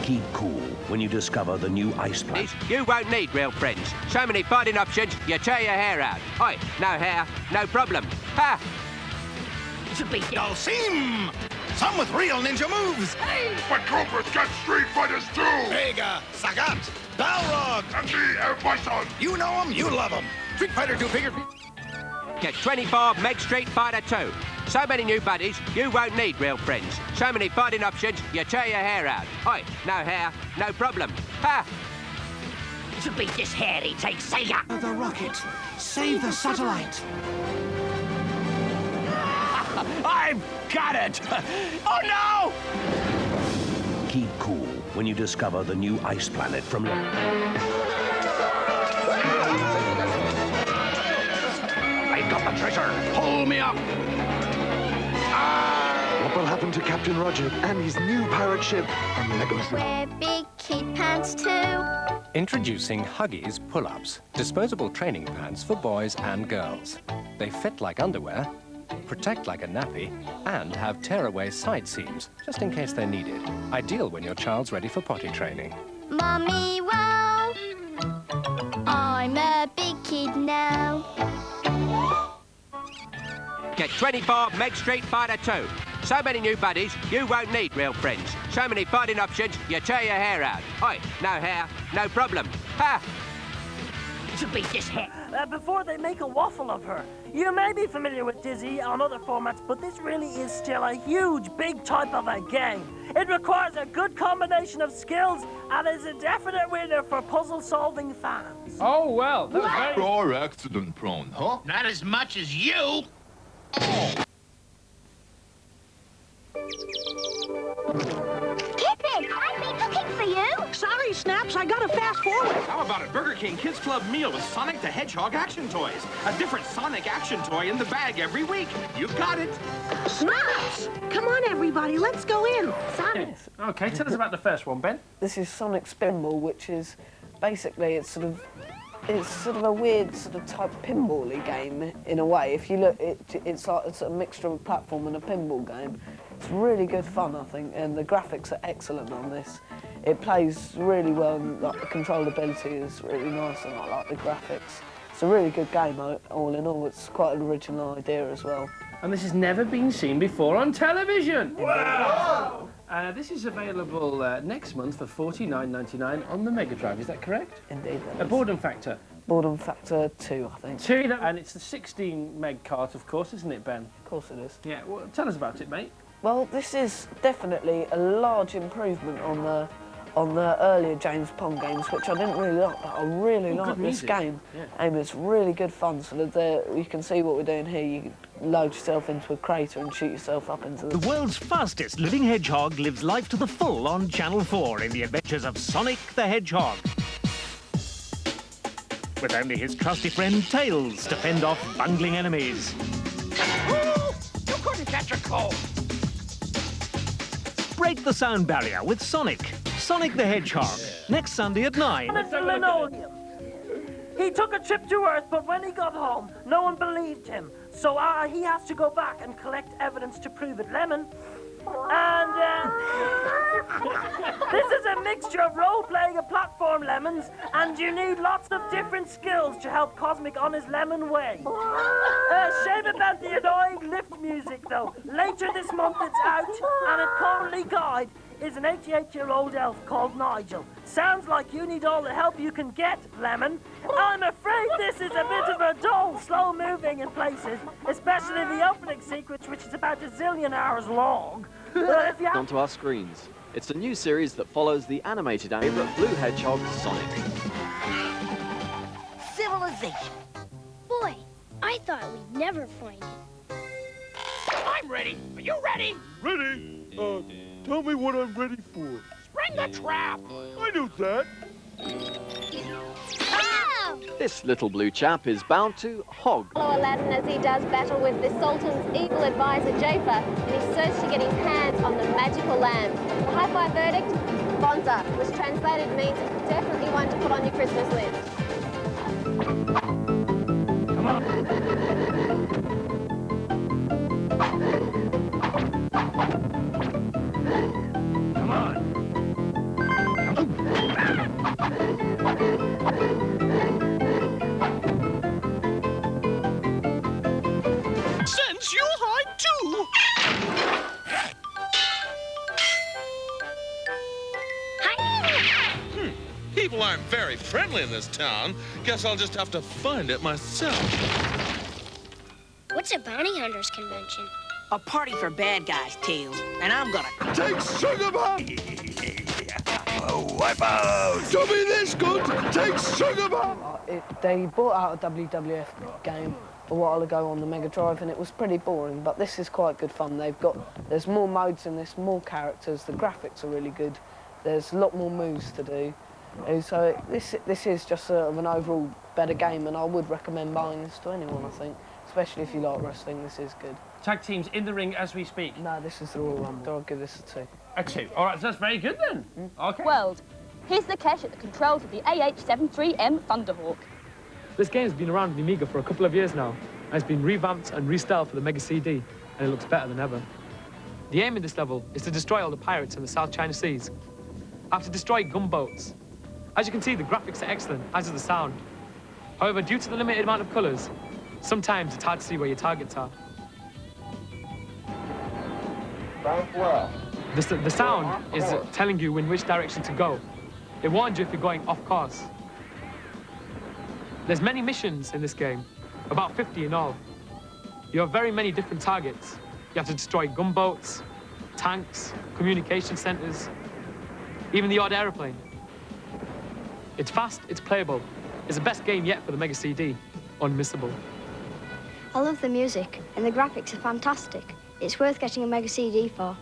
Keep cool when you discover the new ice planet. You won't need real friends. So many fighting options, you tear your hair out. Oi, no hair, no problem. Ha! Dalsim! Some with real ninja moves! Hey! But Cobras get Street Fighters too! Vega, Sagat, Balrog, and me, El Bison! You know them, you love them. Street Fighter 2 figure... Get 24 Meg Street Fighter 2. So many new buddies, you won't need real friends. So many fighting options, you tear your hair out. Oi, no hair, no problem. Ha! To beat this hairy, take Sega! The rocket! Save the satellite! I've got it! Oh no! Keep cool when you discover the new ice planet from... I've got the treasure! Pull me up! What will happen to Captain Roger and his new pirate ship? And Lego's... Wear big kid pants too. Introducing Huggies Pull-Ups, disposable training pants for boys and girls. They fit like underwear, protect like a nappy, and have tear-away side seams, just in case they're needed. Ideal when your child's ready for potty training. Mummy, wow, I'm a big kid now. Get 24 Meg Street Fighter 2. So many new buddies, you won't need real friends. So many fighting options, you tear your hair out. Oi, no hair, no problem. Ha! To beat this hair. Before they make a waffle of her. You may be familiar with Dizzy on other formats, but this really is still a huge, big type of a game. It requires a good combination of skills and is a definite winner for puzzle-solving fans. Oh, well, that was very... You're accident-prone, huh? Not as much as you. Pippin, I've been looking for you. Sorry, Snaps, I gotta fast forward. How about a Burger King Kids Club meal with Sonic the Hedgehog action toys? A different Sonic action toy in the bag every week. You got it. Snaps! Come on, everybody, let's go in. Sonic. OK, tell us about the first one, Ben. This is Sonic Spinball, which is basically it's sort of a weird sort of type pinball-y game in a way. If you look, it's like it's a mixture of a platform and a pinball game. It's really good fun, I think, and the graphics are excellent on this. It plays really well, and like, the controllability is really nice, and I like the graphics. It's a really good game, all in all. It's quite an original idea as well. And this has never been seen before on television. Wow! This is available next month for $49.99 on the Mega Drive. Is that correct? Indeed. A boredom factor. Boredom factor 2, I think. 2, and it's the 16 meg cart, of course, isn't it, Ben? Of course it is. Yeah. Well, tell us about it, mate. Well, this is definitely a large improvement on the earlier James Pond games, which I didn't really like, but I really like this game. Yeah. And it's really good fun. So that you can see what we're doing here. You load yourself into a crater and shoot yourself up into The world's fastest living hedgehog lives life to the full on Channel 4 in the adventures of Sonic the Hedgehog. With only his trusty friend Tails to fend off bungling enemies. You couldn't catch a cold. Break the sound barrier with Sonic. Sonic the Hedgehog. Next Sunday at 9. Mr. Linoleum. He took a trip to Earth, but when he got home, no one believed him. So he has to go back and collect evidence to prove it. Lemon. And this is a mixture of role-playing and platform lemons, and you need lots of different skills to help Cosmic on his lemon way. Shame about the annoying lift music, though. Later this month it's out, and a currently guide is an 88-year-old elf called Nigel. Sounds like you need all the help you can get, Lemon. I'm afraid this is a bit of a dull, slow-moving in places, especially the opening sequence, which is about a zillion hours long. Onto our screens. It's a new series that follows the animated favourite blue hedgehog, Sonic. Civilization. Boy, I thought we'd never find it. I'm ready. Are you ready? Ready? Tell me what I'm ready for. Spring the trap. I know that. Ow! This little blue chap is bound to hog. Follow Aladdin as he does battle with the Sultan's evil advisor, Jafar, in his search to get his hands on the magical lamp. The high-five verdict, Bonza, which translated means definitely one to put on your Christmas list. Come on. Come on. Since you hide too. People aren't very friendly in this town. Guess I'll just have to find it myself. What's a bounty hunters convention? A party for bad guys, Tails. And I'm gonna... Take Sugar Bomb! Wipe out! Do me this good! Take Sugar Bomb! They brought out a WWF game a while ago on the Mega Drive, and it was pretty boring, but this is quite good fun. There's more modes in this, more characters, the graphics are really good, there's a lot more moves to do, So this is just sort of an overall better game, and I would recommend buying this to anyone, I think. Especially if you like wrestling, this is good. Tag teams in the ring as we speak? No, this is the Royal Rumble. I'll give this a 2. A 2. All right, so that's very good then. Okay. World. Here's Lakesh at the controls of the AH-73M Thunderhawk. This game's been around in the Amiga for a couple of years now, and it's been revamped and restyled for the Mega CD, and it looks better than ever. The aim in this level is to destroy all the pirates in the South China Seas. I have to destroy gunboats. As you can see, the graphics are excellent, as is the sound. However, due to the limited amount of colours, sometimes it's hard to see where your targets are. The sound is telling you in which direction to go. It warns you if you're going off course. There's many missions in this game, about 50 in all. You have very many different targets. You have to destroy gunboats, tanks, communication centres, even the odd aeroplane. It's fast, it's playable. It's the best game yet for the Mega CD. Unmissable. I love the music, and the graphics are fantastic. It's worth getting a Mega CD for.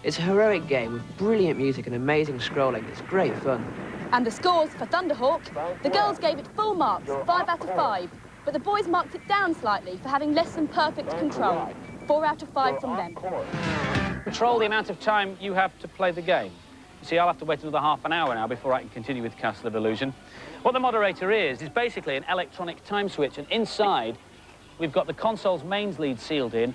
It's a heroic game with brilliant music and amazing scrolling. It's great fun. And the scores for Thunderhawk, the girls gave it full marks, 5 out of 5. But the boys marked it down slightly for having less than perfect control. 4 out of 5 from them. Control the amount of time you have to play the game. You see, I'll have to wait another half an hour now before I can continue with Castle of Illusion. What the moderator is basically an electronic time switch, and inside, we've got the console's mains lead sealed in.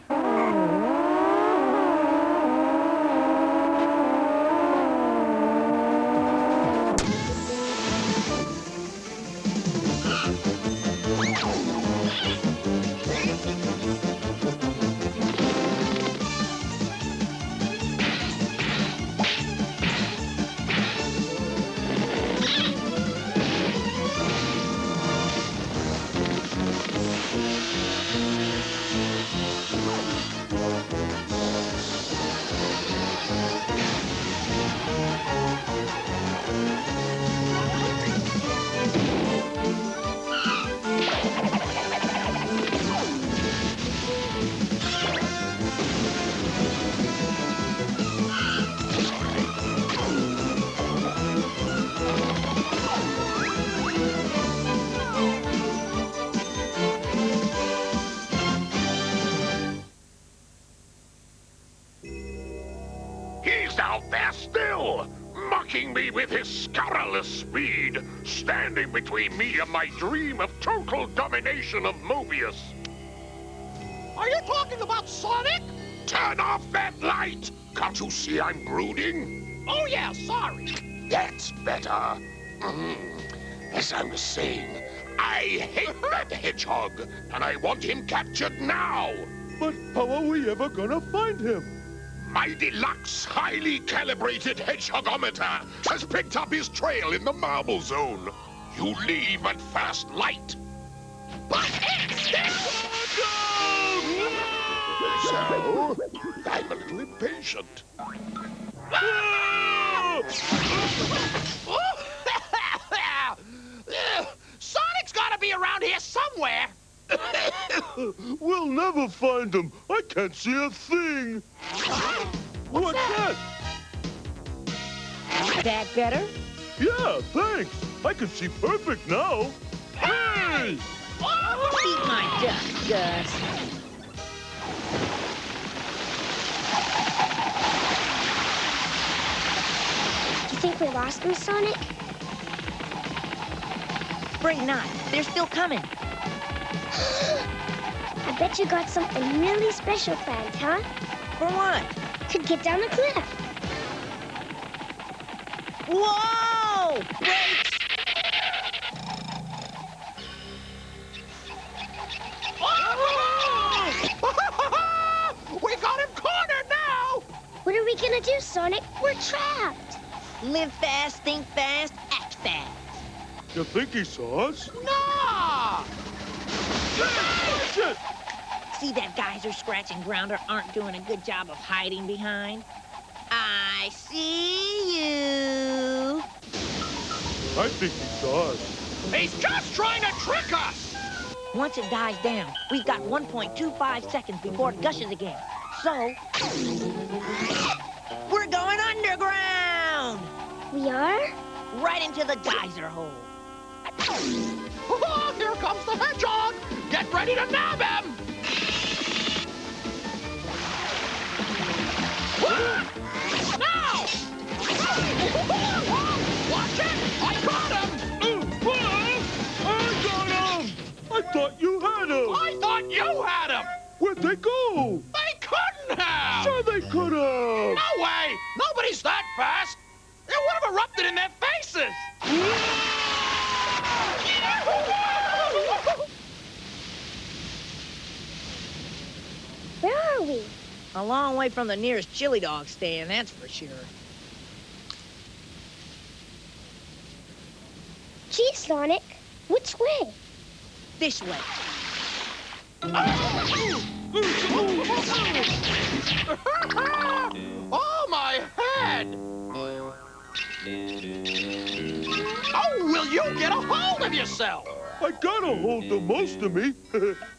Out there still, mocking me with his scurrilous speed, standing between me and my dream of total domination of Mobius. Are you talking about Sonic? Turn off that light! Can't you see I'm brooding? Oh yeah, sorry. That's better. As I was saying, I hate that hedgehog, and I want him captured now. But how are we ever gonna find him? My deluxe, highly calibrated hedgehogometer has picked up his trail in the marble zone. You leave at first light. But it's still... So, I'm a little impatient. Sonic's gotta be around here somewhere. We'll never find him. I can't see a thing. What's that? That better? Yeah, thanks. I can see perfect now. Hey! Eat my duck, Gus. Do you think we lost them, Sonic? Afraid not. They're still coming. I bet you got something really special planned, huh? For what? To get down the cliff. Whoa! Brakes! We got him cornered now! What are we gonna do, Sonic? We're trapped. Live fast, think fast, act fast. You think he saw us? No! See that geyser scratching grounder aren't doing a good job of hiding behind? I see you. I think he saw us. He's just trying to trick us! Once it dies down, we've got 1.25 seconds before it gushes again. So, we're going underground! We are? right into the geyser hole. Oh, here comes the hedgehog! Get ready to nab him! Now! Watch it! I caught him! I got him! I thought you had him! I thought you had him! Where'd they go? They couldn't have! Sure they could have! No way! Nobody's that fast! It would have erupted in their faces! Where are we? A long way from the nearest chili dog stand, that's for sure. Gee, Sonic, which way? This way. Oh, my head! Oh, will you get a hold of yourself? I got a hold of most of me.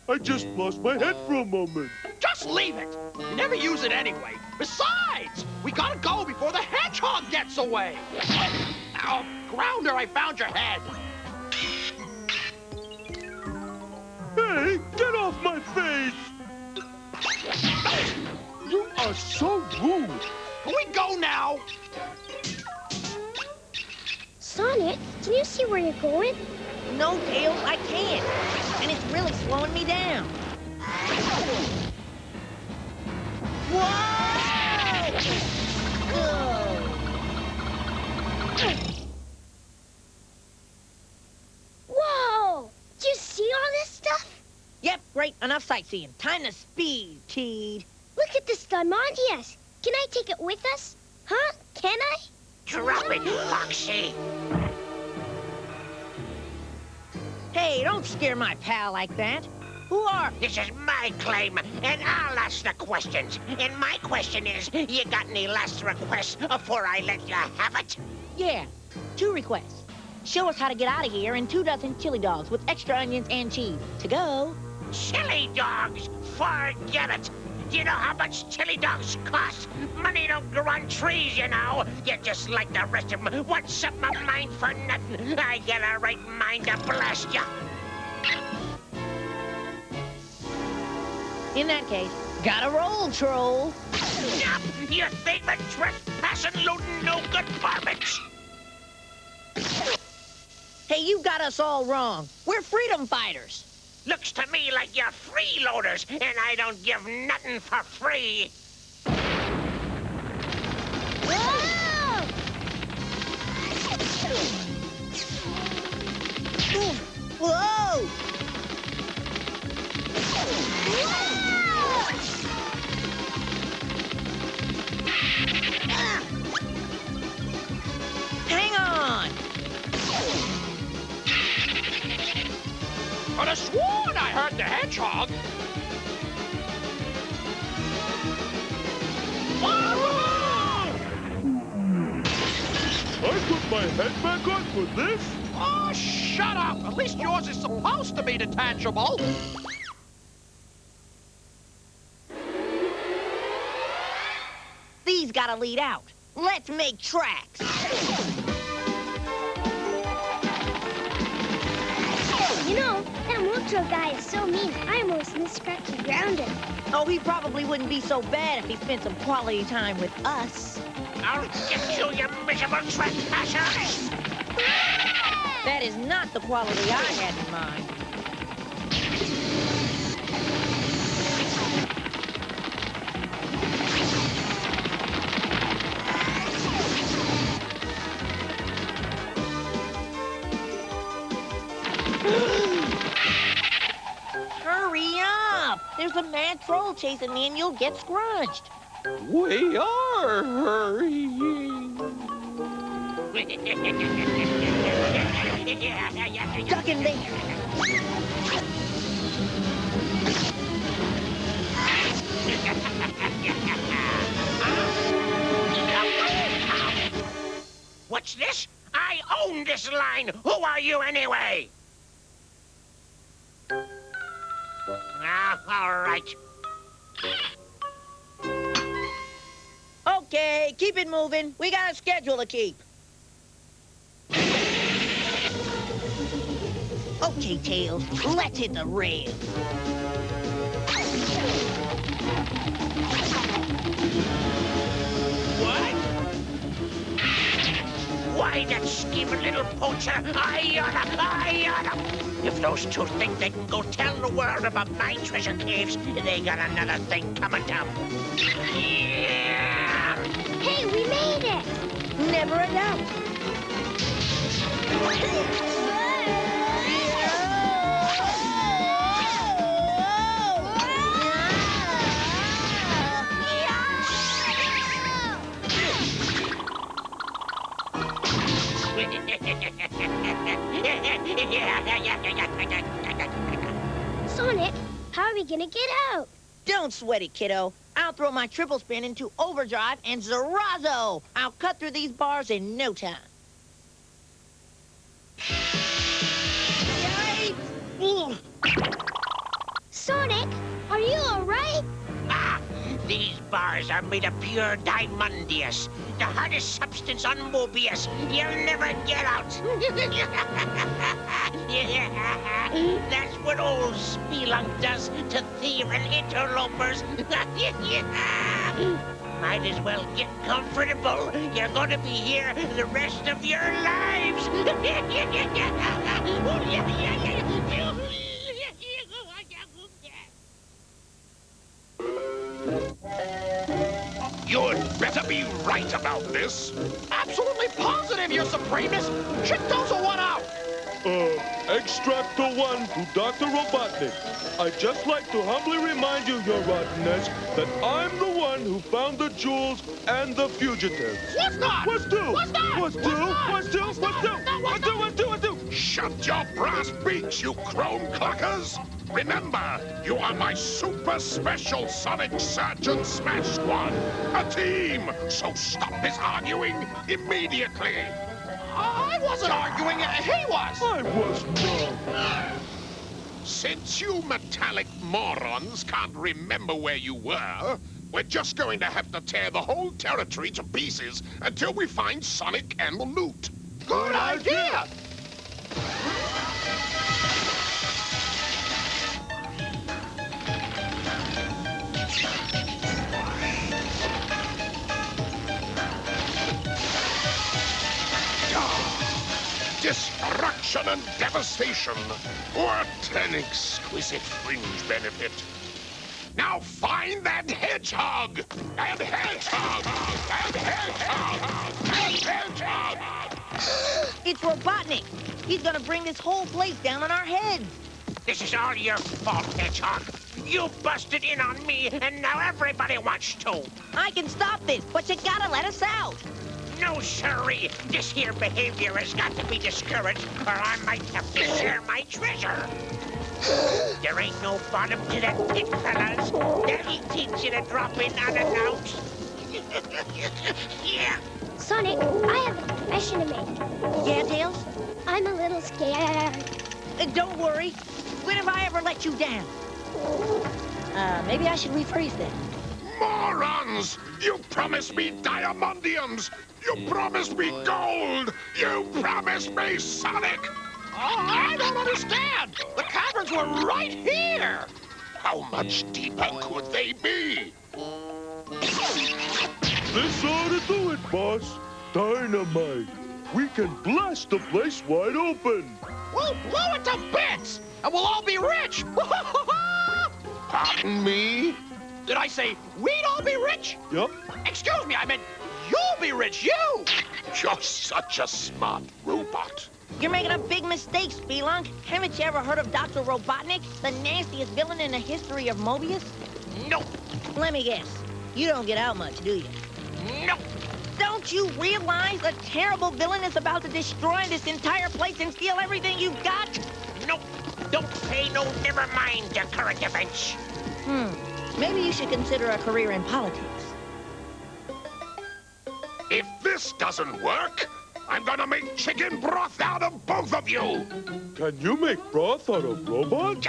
I just lost my head for a moment. Just leave it. You never use it anyway. Besides, we gotta go before the hedgehog gets away. Oh, Grounder, I found your head. Hey, get off my face! You are so rude. Can we go now? Sonic, can you see where you're going? No, Tails, I can't. And it's really slowing me down. Whoa! Did you see all this stuff? Yep, great. Enough sightseeing. Time to speed, Teed. Look at this Diamondias. Can I take it with us? Huh? Can I? Drop it, Foxy. Hey, don't scare my pal like that. Who are... This is my claim, and I'll ask the questions. And my question is, you got any last requests before I let you have it? Yeah, 2 requests. Show us how to get out of here and 2 dozen chili dogs with extra onions and cheese. To go. Chili dogs? Forget it. Do you know how much chili dogs cost? Money don't grow on trees, you know. You're just like the rest of them. What's up my mind for nothing? I got a right mind to blast you. In that case, gotta roll, troll. Yup, you thieving, trespassing, looting, no-good varmints. Hey, you got us all wrong. We're freedom fighters. Looks to me like you're freeloaders, and I don't give nothing for free. Whoa! Whoa! Hang on! Could have sworn I heard the hedgehog. I put my head back on for this? Oh, shut up! At least yours is supposed to be detachable. These gotta lead out. Let's make tracks. You know, that Wiltro guy is so mean, I almost misscratched Grounder. Oh, he probably wouldn't be so bad if he spent some quality time with us. I'll get you, you miserable trespassers! That is not the quality I had in mind. Hurry up! There's a mad troll chasing me and you'll get scrunched. We are hurrying. Duck in there. What's this? I own this line. Who are you anyway? All right. Okay, keep it moving. We got a schedule to keep. Okay, Tails, let's hit the rail. What? Why, that scheming little poacher, I oughta. If those two think they can go tell the world about my treasure caves, they got another thing coming to them. Yeah. Hey, we made it! Never a doubt. Sonic, how are we gonna get out? Don't sweat it, kiddo. I'll throw my triple spin into overdrive and Zerazo. I'll cut through these bars in no time. Sonic, are you all right? Ah, these bars are made of pure diamondius, the hardest substance on Mobius. You'll never get out. That's what old Spelunk does to thieves and interlopers. Might as well get comfortable. You're gonna be here the rest of your lives. You'd better be right about this. Absolutely positive, Your Supremeness. Check those one out. Extractor 1 to Dr. Robotnik. I'd just like to humbly remind you, Your Rottenness, that I'm the one who found the jewels and the fugitives. What's not? What's two? What's not? What's two? What's two? What's two? What's two? What's two? What's two? Shut your brass beaks, you chrome cluckers! Remember, you are my super special Sonic Search and Smash Squad. A team! So stop this arguing immediately! I wasn't arguing. He was. I was not. Since you metallic morons can't remember where you were, we're just going to have to tear the whole territory to pieces until we find Sonic and the loot. Good idea! Destruction and devastation. What an exquisite fringe benefit. Now find that hedgehog! And hedgehog! And hedgehog! And hedgehog! It's Robotnik. He's gonna bring this whole place down on our heads. This is all your fault, Hedgehog. You busted in on me, and now everybody wants to. I can stop this, but you gotta let us out. No, sirree. This here behavior has got to be discouraged, or I might have to share my treasure. There ain't no bottom to that pit, fellas. Daddy teach you to drop in unannounced. Yeah. Sonic, I have a confession to make. Yeah, Tails? I'm a little scared. Don't worry. When have I ever let you down? Maybe I should rephrase that. Morons! You promised me diamondiums! You promised me gold! You promised me Sonic! I don't understand! The caverns were right here! How much deeper could they be? This ought to do it, boss. Dynamite. We can blast the place wide open. We'll blow it to bits, and we'll all be rich! Pardon me? Did I say we'd all be rich? Yep. Excuse me, I meant you'll be rich, you! You're such a smart robot. You're making a big mistake, Spelunk. Haven't you ever heard of Dr. Robotnik, the nastiest villain in the history of Mobius? Nope. Let me guess. You don't get out much, do you? Nope. Don't you realize a terrible villain is about to destroy this entire place and steal everything you've got? Nope. Don't pay no never mind to current events. Maybe you should consider a career in politics. If this doesn't work, I'm gonna make chicken broth out of both of you! Can you make broth out of robots?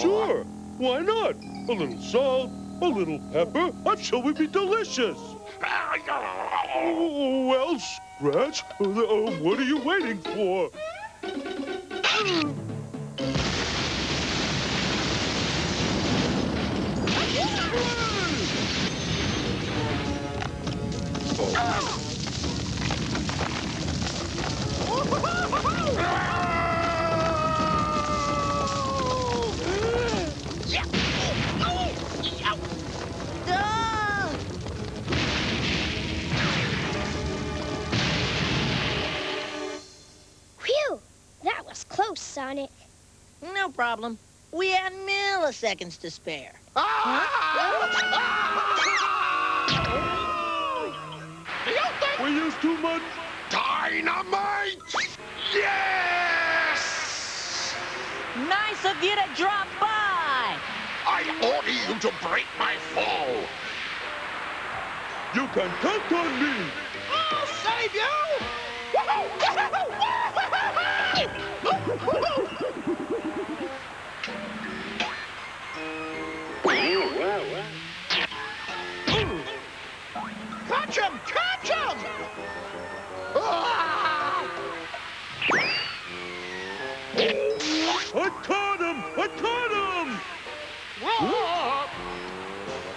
Sure. Why not? A little salt, a little pepper. I'm sure we'd be delicious. Well, Scratch, what are you waiting for? Phew! That was close, Sonic. No problem. We had milliseconds to spare. We used too much dynamite! Yes! Nice of you to drop by! I order you to break my fall. You can count on me. I'll save you! Catch him! Catch him! I caught him! I caught him!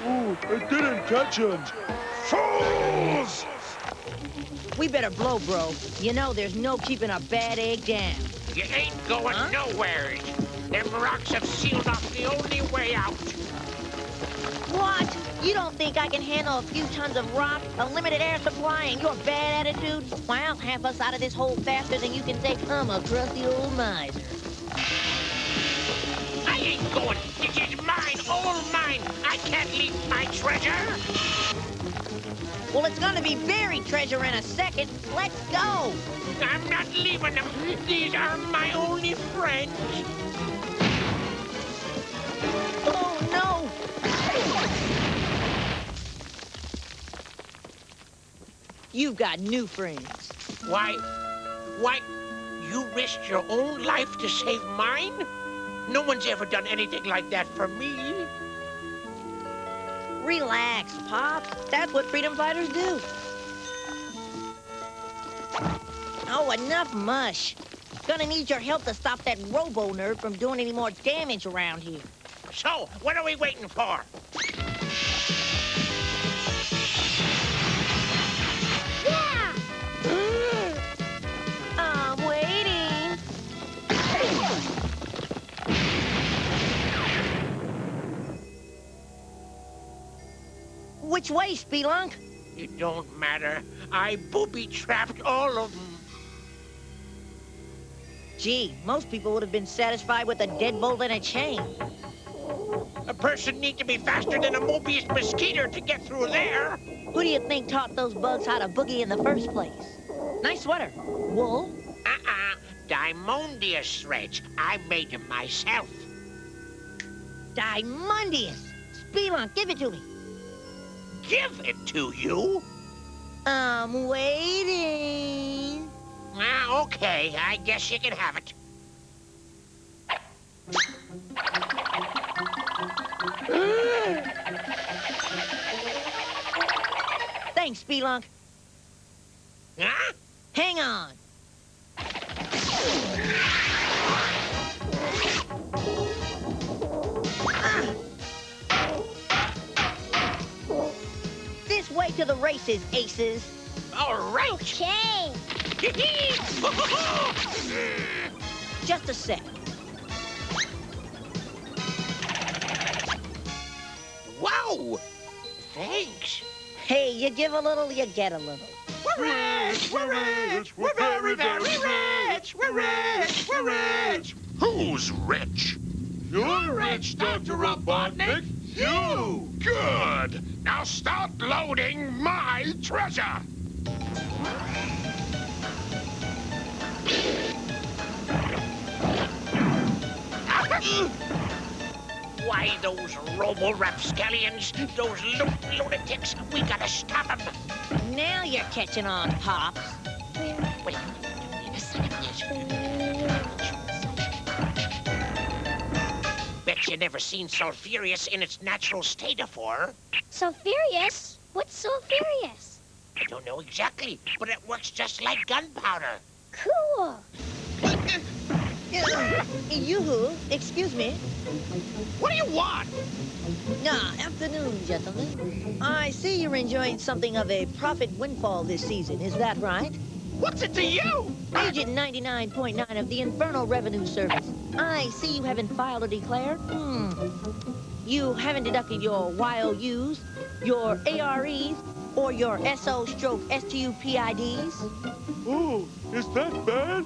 Ooh, I didn't catch him. Fools! We better blow, bro. You know there's no keeping a bad egg down. You ain't going nowhere. Them rocks have sealed off the only way out. What? You don't think I can handle a few tons of rock, a limited air supply, and your bad attitude? Well, I'll have us out of this hole faster than you can say I'm a crusty old miser. I ain't going. This is mine, all mine. I can't leave my treasure. Well, it's gonna be buried treasure in a second. Let's go. I'm not leaving them. These are my only friends. Oh, no. You've got new friends. Why, you risked your own life to save mine? No one's ever done anything like that for me. Relax, Pop. That's what freedom fighters do. Oh, enough mush. Gonna need your help to stop that robo-nerd from doing any more damage around here. So, what are we waiting for? Yeah! I'm waiting. Which way, Spelunk? It don't matter. I booby-trapped all of them. Gee, most people would have been satisfied with a deadbolt and a chain. A person needs to be faster than a Mobius mosquito to get through there. Who do you think taught those bugs how to boogie in the first place? Nice sweater. Wool? Diamondius threads. I made them myself. Diamondius! Spelunk, give it to me. Give it to you? I'm waiting. Okay. I guess you can have it. Thanks, Spelunk. Huh? Hang on. This way to the races, aces. All right. Okay. Just a sec. Wow! Thanks. Hey, you give a little, you get a little. We're rich! We're rich! We're very, very rich! We're rich! We're rich! Who's rich? You're rich, Dr. Robotnik. You! Good! Now start loading my treasure! Why, those robo-rapscallions, those lunatics, we gotta stop them. Now you're catching on, Pops. Wait. Bet you never seen Sulfurious in its natural state afore. Sulfurious? What's sulfurious? I don't know exactly, but it works just like gunpowder. Cool. Yoo-hoo, excuse me. What do you want? Afternoon, gentlemen. I see you're enjoying something of a profit windfall this season, is that right? What's it to you? Agent 99.9 of the Infernal Revenue Service. I see you haven't filed or declared. You haven't deducted your YOUs, your AREs, or your SO/STUPIDs. Oh, is that bad?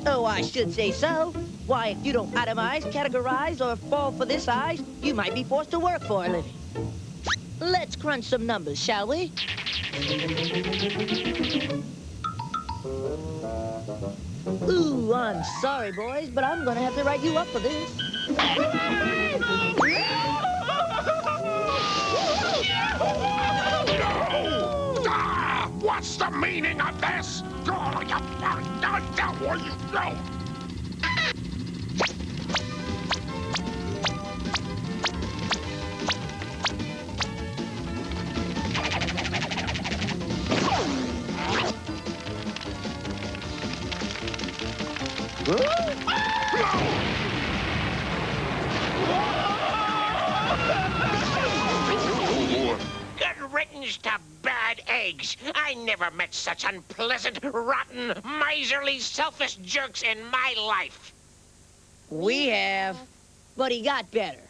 Oh, I should say so. Why, if you don't itemize, categorize, or fall for this size, you might be forced to work for a living. Let's crunch some numbers, shall we? Ooh, I'm sorry, boys, but I'm gonna have to write you up for this. What's the meaning of this? Good riddance to bad eggs. I never met such unpleasant, rotten, miserly, selfish jerks in my life. We have, but he got better.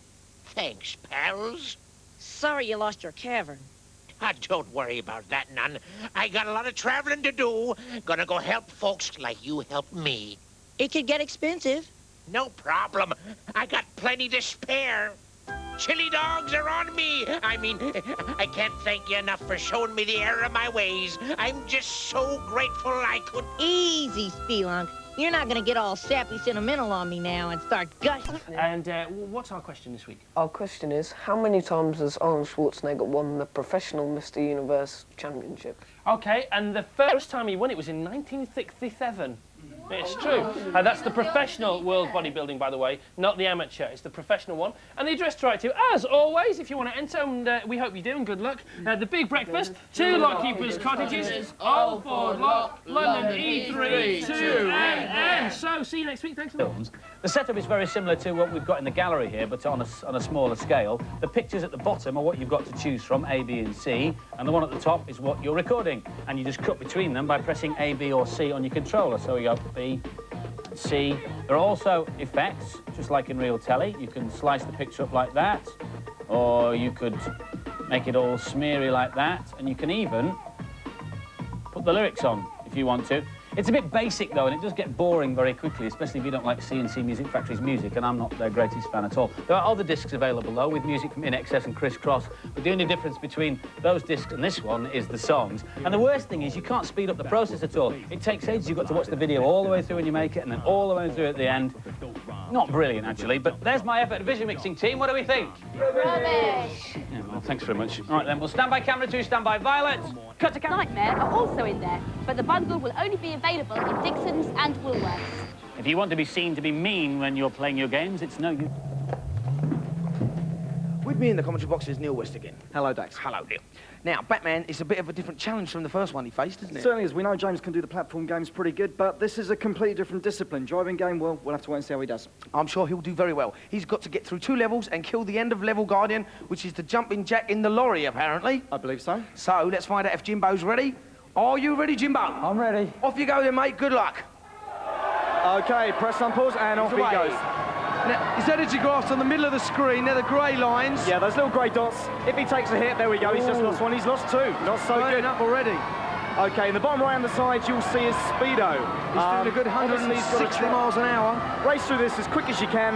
Thanks, pals. Sorry you lost your cavern. Don't worry about that, none. I got a lot of traveling to do. Gonna go help folks like you helped me. It could get expensive. No problem. I got plenty to spare. Chili dogs are on me. I mean, I can't thank you enough for showing me the error of my ways. I'm just so grateful I could... Easy, Spelunk. You're not gonna get all sappy sentimental on me now and start gushing. And what's our question this week? Our question is, how many times has Arnold Schwarzenegger won the professional Mr. Universe Championship? Okay, and the first time he won it was in 1967. It's true. That's the professional world bodybuilding, by the way, not the amateur. It's the professional one. And the address to write to, as always, if you want to enter, and we hope you do, and good luck. The Big Breakfast, 2 Lockkeepers Cottages, Old Ford Lock, London E3 2NN. So, see you next week. Thanks a lot. The setup is very similar to what we've got in the gallery here, but on a smaller scale. The pictures at the bottom are what you've got to choose from, A, B, and C, and the one at the top is what you're recording. And you just cut between them by pressing A, B, or C on your controller. So you go B, C. There are also effects, just like in real telly. You can slice the picture up like that, or you could make it all smeary like that, and you can even put the lyrics on if you want to. It's a bit basic, though, and it does get boring very quickly, especially if you don't like C&C Music Factory's music, and I'm not their greatest fan at all. There are other discs available, though, with music from In Excess and Criss Cross, but the only difference between those discs and this one is the songs. And the worst thing is you can't speed up the process at all. It takes ages. You've got to watch the video all the way through when you make it, and then all the way through at the end. Not brilliant, actually, but there's my effort vision mixing team. What do we think? Rubbish. Yeah, well, thanks very much. All right, then, we'll stand by camera 2, stand by Violet. Cut to camera. Nightmare are also in there, but the bundle will only be available in Dixon's and Woolworths. If you want to be seen to be mean when you're playing your games, it's no use. With me in the commentary box is Neil West again. Hello, Dax. Hello, Neil. Now, Batman is a bit of a different challenge from the first one he faced, isn't it? Certainly is. We know James can do the platform games pretty good, but this is a completely different discipline. Driving game, well, we'll have to wait and see how he does. I'm sure he'll do very well. He's got to get through 2 levels and kill the end of level Guardian, which is the jumping jack in the lorry, apparently. I believe so. So, let's find out if Jimbo's ready. Are you ready, Jimbo? I'm ready. Off you go then, mate. Good luck. Okay, press on pause, and off he goes. Now, his energy graphs on the middle of the screen. They're the grey lines. Yeah, those little grey dots. If he takes a hit, there we go. He's just lost 1. He's lost 2. Not so good. Up already. Okay, in the bottom right-hand side, you'll see his speedo. He's doing a good 160 miles an hour. Race through this as quick as you can.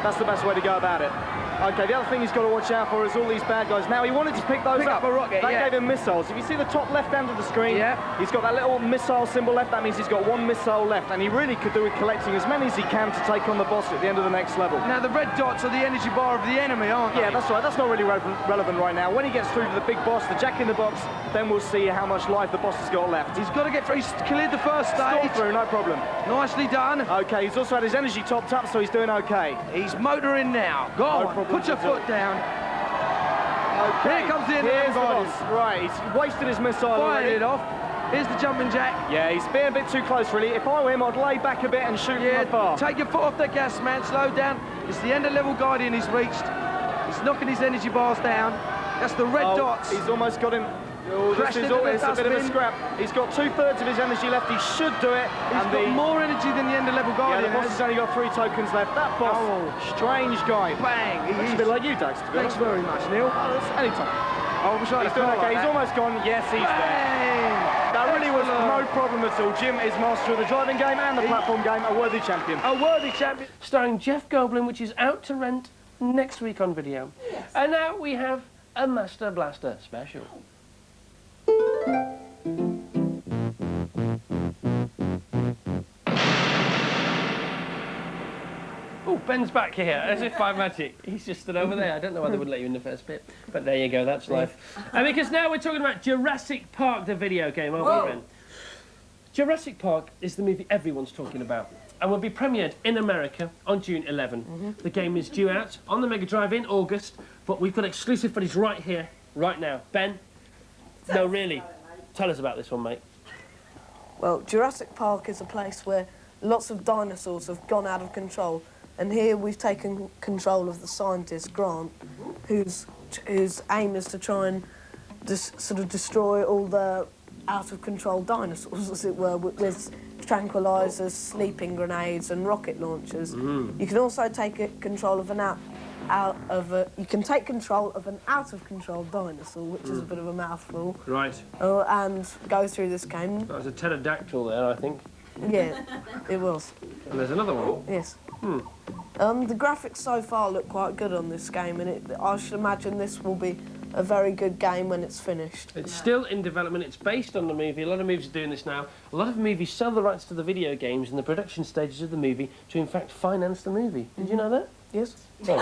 That's the best way to go about it. Okay, the other thing he's got to watch out for is all these bad guys. Now, he wanted to pick those up. A rocket, that gave him missiles. If you see the top left hand of the screen, he's got that little missile symbol left. That means he's got 1 missile left, and he really could do with collecting as many as he can to take on the boss at the end of the next level. Now, the red dots are the energy bar of the enemy, aren't they? Yeah, that's right. That's not really relevant right now. When he gets through to the big boss, the Jack in the Box, then we'll see how much life the boss has got left. He's got to get through. He's cleared the first stage. Storm through, no problem. Nicely done. Okay, he's also had his energy topped up, so he's doing okay. He's motoring now. Go on, put your foot down. Okay. Here comes the end of the guardian. Right, he's wasted his missile already. Fired it off. Here's the jumping jack. Yeah, he's being a bit too close, really. If I were him, I'd lay back a bit and shoot from afar. Take your foot off the gas, man. Slow down. It's the end of level guardian he's reached. He's knocking his energy bars down. That's the red dots. He's almost got him. Oh, this is a bit of a scrap. He's got 2/3 of his energy left. He should do it. He's got more energy than the end of level guardian. Yeah, the boss has only got 3 tokens left. That boss, strange guy. Bang. He's a bit like you, Dax. Thanks very much, Neil. Anytime. I wish I'd He's doing okay. He's almost gone. Yes, he's there. That really was no problem at all. Jim is master of the driving game and the platform game. A worthy champion. A worthy champion. Starring Jeff Goldblum, which is out to rent next week on video. Yes. And now we have a Master Blaster special. Oh, Ben's back here, as if by magic. He's just stood over there. I don't know why they wouldn't let you in the first bit, but there you go, that's life. And because now we're talking about Jurassic Park, the video game, aren't we, Ben? Jurassic Park is the movie everyone's talking about, and will be premiered in America on June 11. The game is due out on the Mega Drive in August, but we've got exclusive footage right here, right now. Ben? No, really. Tell us about this one, mate. Well, Jurassic Park is a place where lots of dinosaurs have gone out of control, and here we've taken control of the scientist, Grant, whose aim is to try and sort of destroy all the out-of-control dinosaurs, as it were, with tranquilizers, sleeping grenades and rocket launchers. You can also take control of you can take control of an out-of-control dinosaur, which is a bit of a mouthful. Right. And go through this game. That was a pterodactyl there, I think. Yeah, it was. And there's another one. Yes. The graphics so far look quite good on this game, and I should imagine this will be a very good game when it's finished. It's still in development. It's based on the movie. A lot of movies are doing this now. A lot of movies sell the rights to the video games in the production stages of the movie to, in fact, finance the movie. Did you know that? Yes. Oh.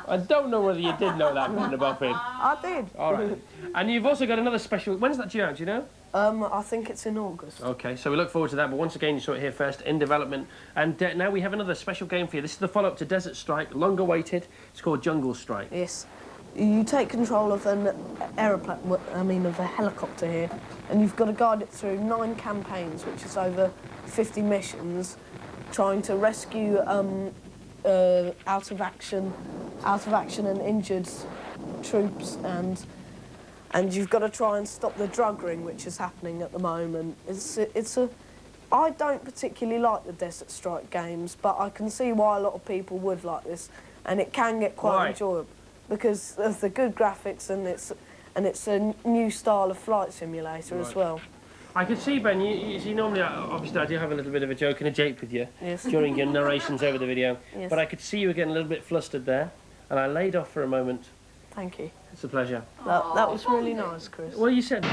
I don't know whether you did know that, Mr. Boffin. I did. All right. And you've also got another special... When's that due out, do you know? I think it's in August. OK, so we look forward to that, but once again, you saw it here first, in development. And now we have another special game for you. This is the follow-up to Desert Strike, long awaited. It's called Jungle Strike. Yes. You take control of an of a helicopter here, and you've got to guide it through 9 campaigns, which is over 50 missions, trying to rescue out of action and injured troops, and you've got to try and stop the drug ring, which is happening at the moment. I don't particularly like the Desert Strike games, but I can see why a lot of people would like this, and it can get quite enjoyable because of the good graphics, and it's a new style of flight simulator as well. I can see, Ben, you see, normally, obviously, I do have a little bit of a joke and a jape with you during your narrations over the video, but I could see you were getting a little bit flustered there, and I laid off for a moment. Thank you. It's a pleasure. That was really nice, Chris. Well, you said...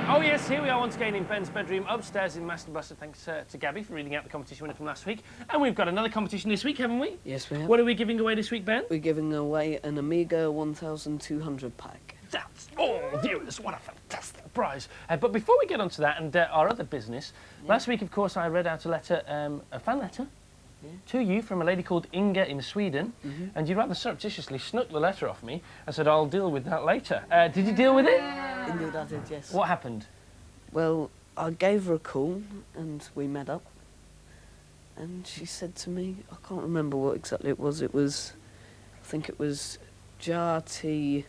Oh, yes, here we are once again in Ben's bedroom, upstairs in Master Blaster. Thanks to Gabby for reading out the competition winner from last week. And we've got another competition this week, haven't we? Yes, we have. What are we giving away this week, Ben? We're giving away an Amiga 1200 pack. That's all, viewers. What a fantastic prize. But before we get on to that and our other business, last week, of course, I read out a letter, a fan letter, to you from a lady called Inga in Sweden, and you rather surreptitiously snuck the letter off me and said, I'll deal with that later. Did you deal with it? Indeed, I did, yes. What happened? Well, I gave her a call and we met up, and she said to me, I can't remember what exactly it was, I think it was Jati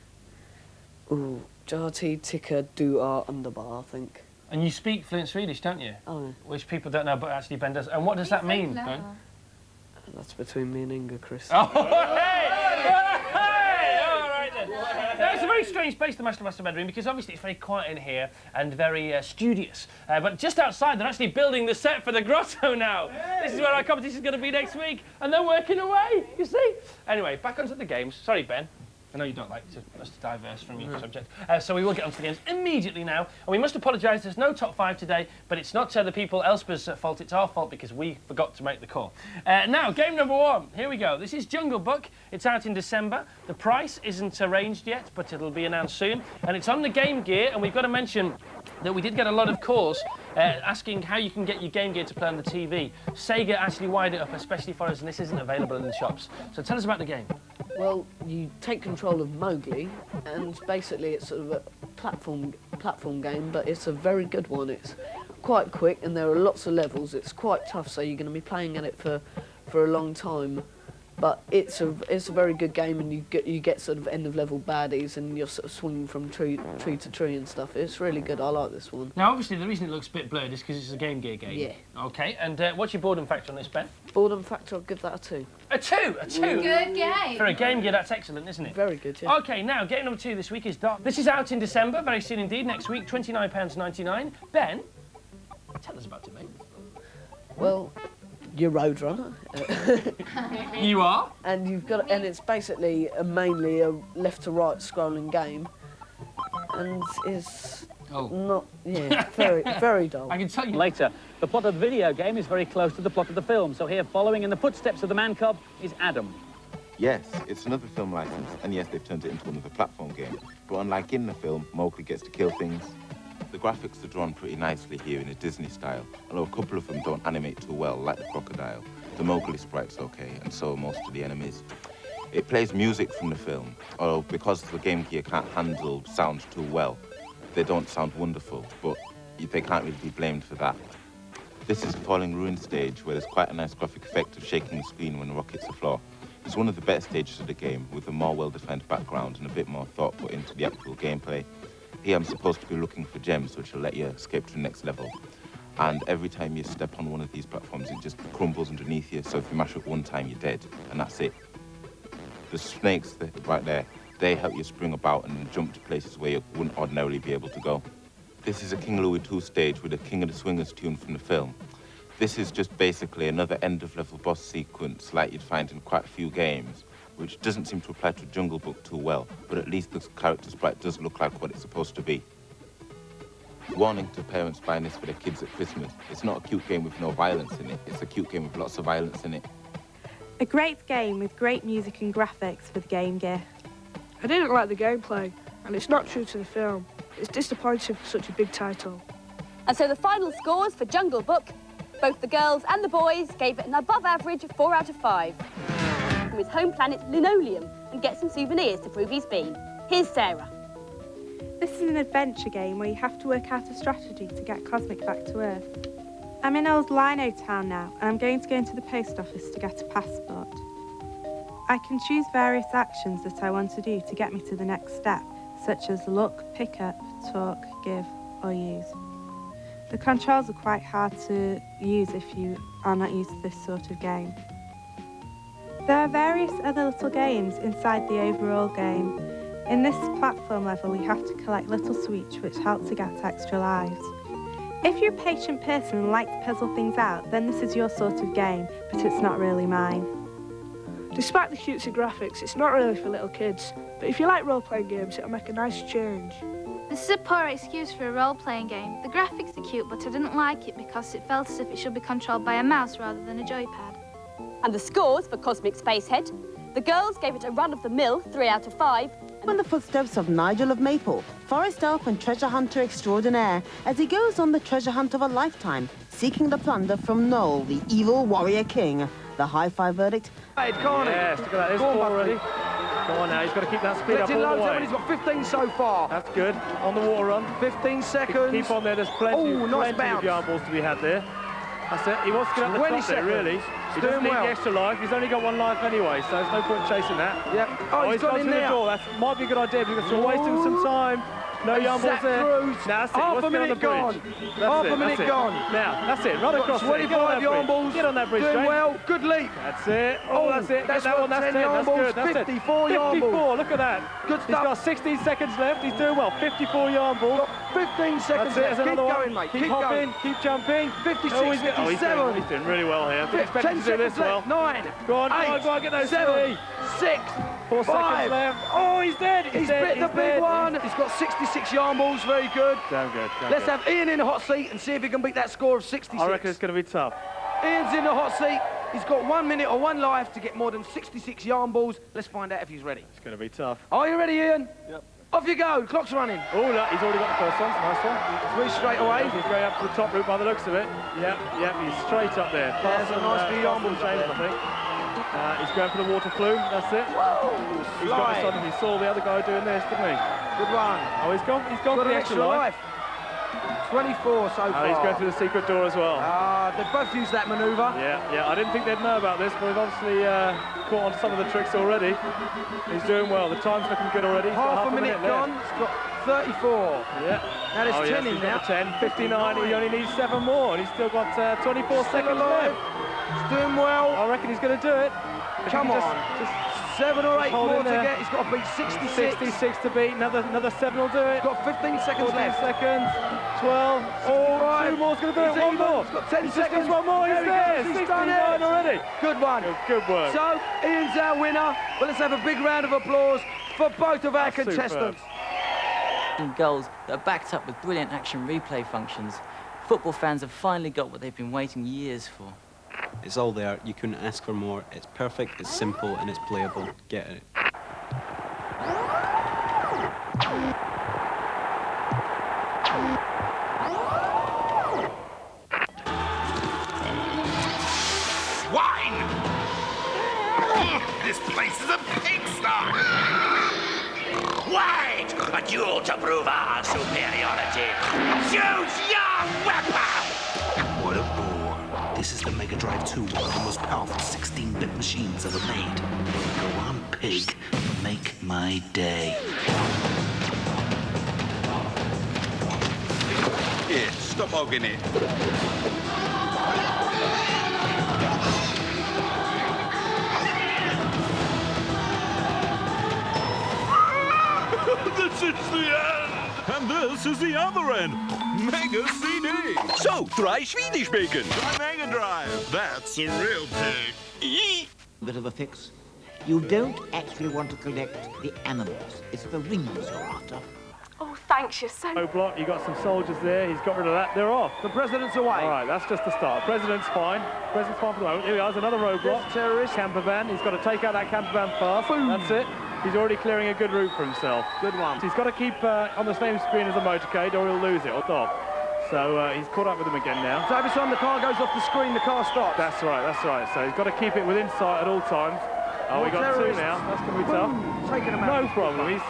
Tika Dua Underbar, I think. And you speak fluent Swedish, don't you? Oh, yeah. Which people don't know, but actually Ben does. And what does that mean, Ben? That's between me and Inga, Chris. Oh, hey! All right then. Now, it's a very strange space, the Master bedroom, because obviously it's very quiet in here and very studious. But just outside, they're actually building the set for the grotto now. This is where our competition is going to be next week, and they're working away, you see? Anyway, back onto the games. Sorry, Ben. I know you don't like us to diverse from your subject, so we will get onto the games immediately now. And we must apologise, there's no top 5 today, but it's not the people Elsper's fault, it's our fault because we forgot to make the call. Now, game number 1, here we go. This is Jungle Book, it's out in December. The price isn't arranged yet, but it'll be announced soon. And it's on the Game Gear, and we've got to mention that we did get a lot of calls asking how you can get your Game Gear to play on the TV. Sega actually wired it up especially for us, and this isn't available in the shops. So tell us about the game. Well, you take control of Mowgli, and basically it's sort of a platform game, but it's a very good one. It's quite quick, and there are lots of levels. It's quite tough, so you're going to be playing at it for a long time. But it's a very good game, and you get sort of end of level baddies, and you're sort of swinging from tree to tree and stuff. It's really good. I like this one. Now, obviously, the reason it looks a bit blurred is because it's a Game Gear game. Yeah. Okay. And what's your boredom factor on this, Ben? Boredom factor, I'll give that a 2. A 2. A 2. Good game. For a Game Gear, that's excellent, isn't it? Very good. Yeah. Okay. Now, game number 2 this week is Dark. This is out in December, very soon indeed. Next week, £29.99. Ben, tell us about it, mate. Well, you're Roadrunner. You are? And it's basically mainly a left to right scrolling game, and is not very dull. I can tell you later. The plot of the video game is very close to the plot of the film. So here, following in the footsteps of the man cub, is Adam. Yes, it's another film license, and yes, they've turned it into another platform game. But unlike in the film, Mowgli gets to kill things. The graphics are drawn pretty nicely here in a Disney style, although a couple of them don't animate too well, like the crocodile. The Mowgli sprite's okay, and so are most of the enemies. It plays music from the film, although because the Game Gear can't handle sound too well, they don't sound wonderful, but they can't really be blamed for that. This is a Falling Ruin stage, where there's quite a nice graphic effect of shaking the screen when the rock hits the floor. It's one of the better stages of the game, with a more well-defined background and a bit more thought put into the actual gameplay. Here I'm supposed to be looking for gems, which will let you escape to the next level. And every time you step on one of these platforms, it just crumbles underneath you, so if you mash it one time, you're dead, and that's it. The snakes right there, they help you spring about and jump to places where you wouldn't ordinarily be able to go. This is a King Louie 2 stage with a King of the Swingers tune from the film. This is just basically another end-of-level boss sequence like you'd find in quite a few games, which doesn't seem to apply to Jungle Book too well, but at least the character sprite does look like what it's supposed to be. Warning to parents buying this for their kids at Christmas. It's not a cute game with no violence in it, it's a cute game with lots of violence in it. A great game with great music and graphics for the Game Gear. I didn't like the gameplay, and it's not true to the film. It's disappointing for such a big title. And so the final scores for Jungle Book, both the girls and the boys gave it an above average 4 out of 5. From his home planet Linoleum, and get some souvenirs to prove he's been. Here's Sarah. This is an adventure game where you have to work out a strategy to get Cosmic back to Earth. I'm in Old Lino Town now, and I'm going to go into the post office to get a passport. I can choose various actions that I want to do to get me to the next step, such as look, pick up, talk, give, or use. The controls are quite hard to use if you are not used to this sort of game. There are various other little games inside the overall game. In this platform level, you have to collect little sweets which help to get extra lives. If you're a patient person and like to puzzle things out, then this is your sort of game, but it's not really mine. Despite the cutesy graphics, it's not really for little kids, but if you like role-playing games, it'll make a nice change. This is a poor excuse for a role-playing game. The graphics are cute, but I didn't like it because it felt as if it should be controlled by a mouse rather than a joypad. And the scores for Cosmic Spacehead. The girls gave it a run-of-the-mill 3 out of 5. In the footsteps of Nigel of Maple, forest elf and treasure hunter extraordinaire, as he goes on the treasure hunt of a lifetime, seeking the plunder from Noel, the evil warrior king. The high-five verdict. Hey, Carney. Yes, look at that. There's Go on, 4 Buckley. already. Go on now, he's got to keep that speed up all the way. He's got 15 so far. That's good. On the water run. 15 seconds. Keep on there. There's plenty of yarn balls to be had there. That's it. He wants to get up the top there, really. He doesn't need the extra life. He's only got 1 life anyway, so there's no point chasing that. Yep. Oh, he's got in there. The door. That might be a good idea because we're wasting some time. No yarn balls there. Now, that's it. half a minute gone. Half a minute gone. Now, that's it. Run across 25 yarn balls. Get on that bridge, Doing well. Good leap. That's it. Oh, that's it. That's that one. That's 10 it. yarn That's balls. good. That's 54 it. yarn balls. 54. Look at that. Good stuff. He's got 16 seconds left. He's doing well. 54 yarn balls. 15 seconds That's it. left. Keep going, mate. Keep hopping. Keep jumping. 56, oh, he's 57. He's doing really well here. I expect him to do this well. 9. Go on, 8, go on, get those 7, 6, 4 5. seconds left. Oh, he's dead. He's bit the big one. He's got 66 yarn balls. Very good. Damn good. Let's have Ian in the hot seat and see if he can beat that score of 66. I reckon it's going to be tough. Ian's in the hot seat. He's got 1 minute or 1 life to get more than 66 yarn balls. Let's find out if he's ready. It's going to be tough. Are you ready, Ian? Yep. Off you go. Clock's running. Oh, look, he's already got the first one. Nice one. Three straight away. He's going up to the top route by the looks of it. Yep, he's straight up there. There's a nice few yarn balls, I think. He's going for the water flume, that's it. He's got this on him. He saw the other guy doing this, didn't he? Good one. Oh, he's gone for the extra life. 24 so far. He's going through the secret door as well. They've both used that manoeuvre. Yeah, I didn't think they'd know about this, but we've obviously caught on to some of the tricks already. He's doing well. The time's looking good already. Half a minute gone. It's got 34. Yeah. Now there's 10 in now. 10, 59. He only needs 7 more, and he's still got 24 seconds left. He's doing well. I reckon he's going to do it. Come on. Just 7 or 8 more to get. He's got to beat 66. 66 to beat. Another 7 will do it. He's got 15 seconds 14 left. seconds. 12. Oh, 2 more's going to do it. 1 more. He's got 10 He's seconds. Just 1 more. He's there. He's done 69 it. already. Good one. Good work. So, Ian's our winner. But let's have a big round of applause for both of our contestants. Goals that are backed up with brilliant action replay functions. Football fans have finally got what they've been waiting years for. It's all there. You couldn't ask for more. It's perfect, it's simple, and it's playable. Get it. Swine! This place is a pigsty! Wait! A duel to prove our superiority. Choose your weapon! What a bore. This is the Mega Drive 2, one of the most powerful 16-bit machines ever made. Go on, pig. Make my day. Here, stop hogging it. This is the end! And this is the other end. Mega CD. So, try Swedish bacon. Try Mega Drive. That's a real pig. Bit of a fix. You don't actually want to collect the animals. It's the rings you're after. Oh, thanks, you're so... Roadblock, you got some soldiers there. He's got rid of that. They're off. The president's away. All right, that's just the start. President's fine. President's fine for the moment. Here we are. There's another roadblock. Terrorist. Camper van. He's got to take out that camper van fast. Boom. That's it. He's already clearing a good route for himself. Good one. He's got to keep on the same screen as the motorcade or he'll lose it or stop. So he's caught up with him again now. So every time the car goes off the screen, the car stops. That's right, that's right. So he's got to keep it within sight at all times. Oh, we got 2 now. That's going to be tough. Taking him out. No problem. He's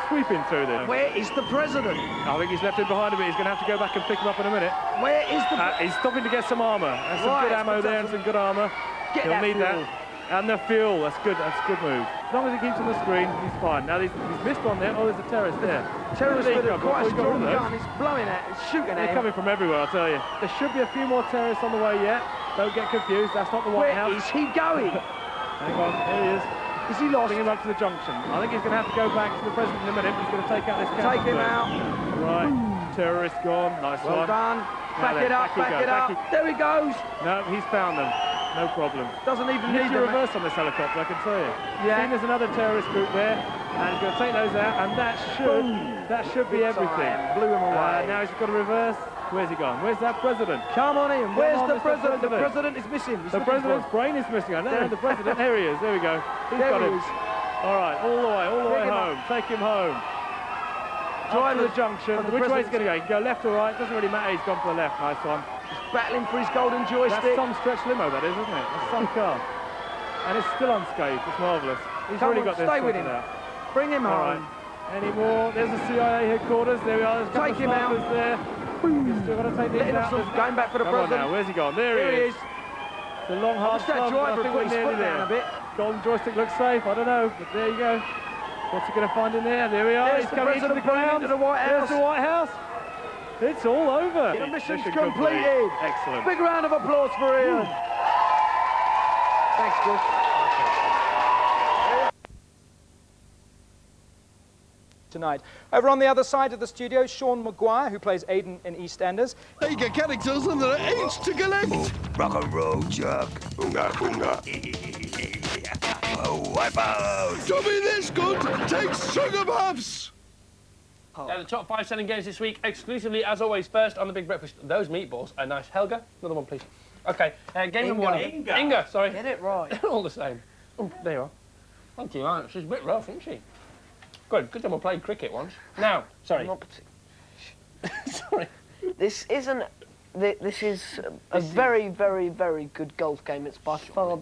sweeping through them. Where is the president? I think he's left him behind a bit. He's going to have to go back and pick him up in a minute. Where is the... He's stopping to get some armour. There's some good ammo there and some good armour. He'll need that. And the fuel. That's good. That's a good move. As long as he keeps on the screen, he's fine. Now he's missed one there. Oh, there's a terrorist there. Terrorist with quite a strong gun. He's blowing at it. He's shooting at They're him. coming from everywhere, I'll tell you. There should be a few more terrorists on the way yet. Don't get confused. That's not the White House. Where is he going? Hang on. Here he is. Is he lost? Bring him up to the junction. I think he's going to have to go back to the president in a minute. He's going to take out this camera. Take him out. Right. Terrorist gone. Nice well one. Done. Back it up. Back it up. There he goes. No, he's found them. No problem. Doesn't even need need to them. reverse on this helicopter, I can tell you. Yeah. There's another terrorist group there, and he's going to take those out, and that should be everything. Blew him away. Now he's got to reverse. Where's he gone? Where's that president? Come on, Ian. Where's the president? The president is missing. The president's brain is missing. I know. The president. Here he is. There we go. He's got him. All right. All the way home. Take him home. Drive to the junction. Which way is he going to go? He can go left or right. Doesn't really matter. He's gone for the left. Nice one. He's battling for his golden joystick. That's some stretch limo, that is, isn't it? That's some car. And it's still unscathed. It's marvellous. He's really got this stay with him. out. Bring him home. Right. Any more? There's the CIA headquarters. There we are. There's a couple Take him out. there. You've still got to take these out. Going back for the Come president. on now. Where's he gone? There he is. The long hard that driver I think put his we're nearly foot down there. a bit. Golden joystick looks safe. I don't know, but there you go. What's he going to find in there? There we are. There's He's the coming into the ground. into the White House. There's the White House. It's all over. The mission's Mission completed. Excellent. Big round of applause for Ian. Thanks, Chris. Tonight. Over on the other side of the studio, Sean Maguire, who plays Aidan in EastEnders. They get characters and there are 8 to collect. Rock and roll, Chuck. Unga, unga. Wipe out. To be this good, take sugar puffs. The top 5 selling games this week, exclusively, as always, first on the Big Breakfast. Those meatballs are nice. Helga, another one, please. Okay, game number 1. Inga, sorry. Get it right. They're all the same. Oh, there you are. Thank you, Aunt. She's a bit rough, isn't she? Good job I played cricket once. Now, sorry. Sorry. This isn't... This is a very, very, very good golf game. It's by far...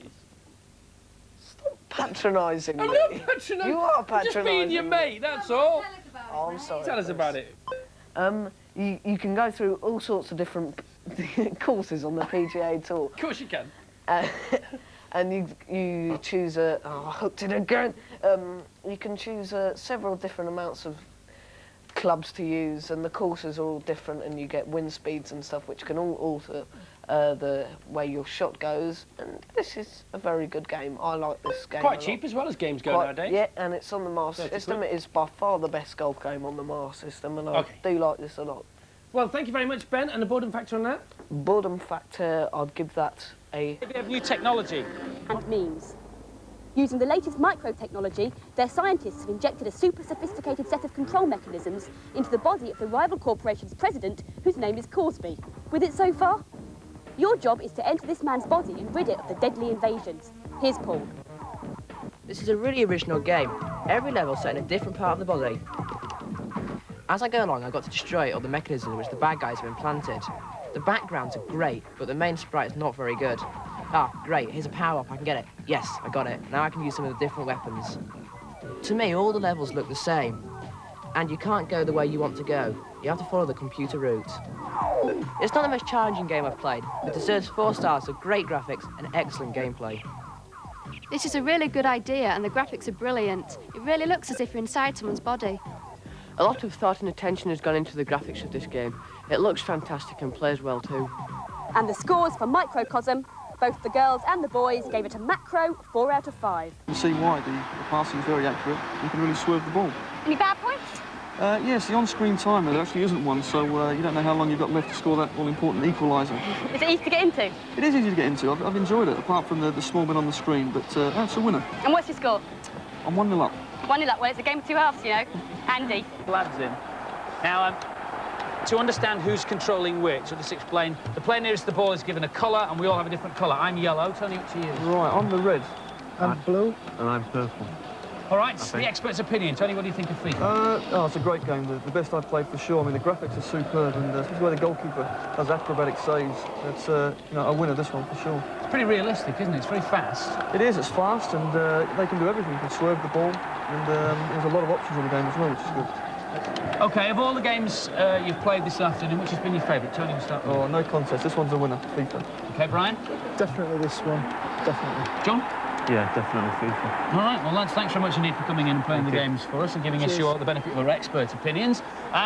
patronising I'm me. not patronising. You are I'm patronising. just being your mate, that's all. Oh, I'm sorry. Tell us about it. You can go through all sorts of different courses on the PGA Tour. Of course you can. And you choose a... Oh, I hooked it again. You can choose several different amounts of clubs to use, and the courses are all different, and you get wind speeds and stuff, which can all alter the way your shot goes. And this is a very good game. I like this game. Quite cheap as well as games go nowadays. Yeah, and it's on the Master System. It is by far the best golf game on the Master System, and I do like this a lot. Well, thank you very much, Ben. And the boredom factor on that? Boredom factor, I'd give that a... We have new technology. And memes. Using the latest micro-technology, their scientists have injected a super sophisticated set of control mechanisms into the body of the rival corporation's president, whose name is Corsby. With it so far? Your job is to enter this man's body and rid it of the deadly invasions. Here's Paul. This is a really original game. Every level set in a different part of the body. As I go along, I've got to destroy all the mechanisms which the bad guys have implanted. The backgrounds are great, but the main sprite is not very good. Ah, great, here's a power-up, I can get it. Yes, I got it. Now I can use some of the different weapons. To me, all the levels look the same. And you can't go the way you want to go. You have to follow the computer route. It's not the most challenging game I've played, but deserves 4 stars of great graphics and excellent gameplay. This is a really good idea, and the graphics are brilliant. It really looks as if you're inside someone's body. A lot of thought and attention has gone into the graphics of this game. It looks fantastic and plays well too. And the scores for Microcosm, both the girls and the boys gave it a macro 4 out of 5. You see why the passing is very accurate. You can really swerve the ball. Any bad points? Yes, the on-screen timer, there actually isn't one, so you don't know how long you've got left to score that all-important equaliser. Is it easy to get into? It is easy to get into. I've enjoyed it, apart from the small bit on the screen, but that's a winner. And what's your score? I'm 1-0 up. 1-0 up. Well, it's a game of 2 halves, you know. Andy. Lads in. Now, to understand who's controlling which, I'll just explain. The player nearest the ball is given a colour, and we all have a different colour. I'm yellow. Tony, which are you? Right, I'm the red. I'm blue. And I'm purple. All right, the expert's opinion. Tony, what do you think of FIFA? Oh, it's a great game. The best I've played for sure. I mean, the graphics are superb, and this is where the goalkeeper does acrobatic saves. It's a winner, this one, for sure. It's pretty realistic, isn't it? It's very fast. It is, it's fast, and they can do everything. You can swerve the ball, and there's a lot of options in the game as well, which is good. OK, of all the games you've played this afternoon, which has been your favourite? Tony, we'll start with you. Oh, no contest. This one's a winner, FIFA. OK, Brian? Definitely this one. Definitely. John? Yeah, definitely FIFA. All right, well, lads, thanks very much indeed for coming in and playing the games for us and giving us the benefit of our expert opinions.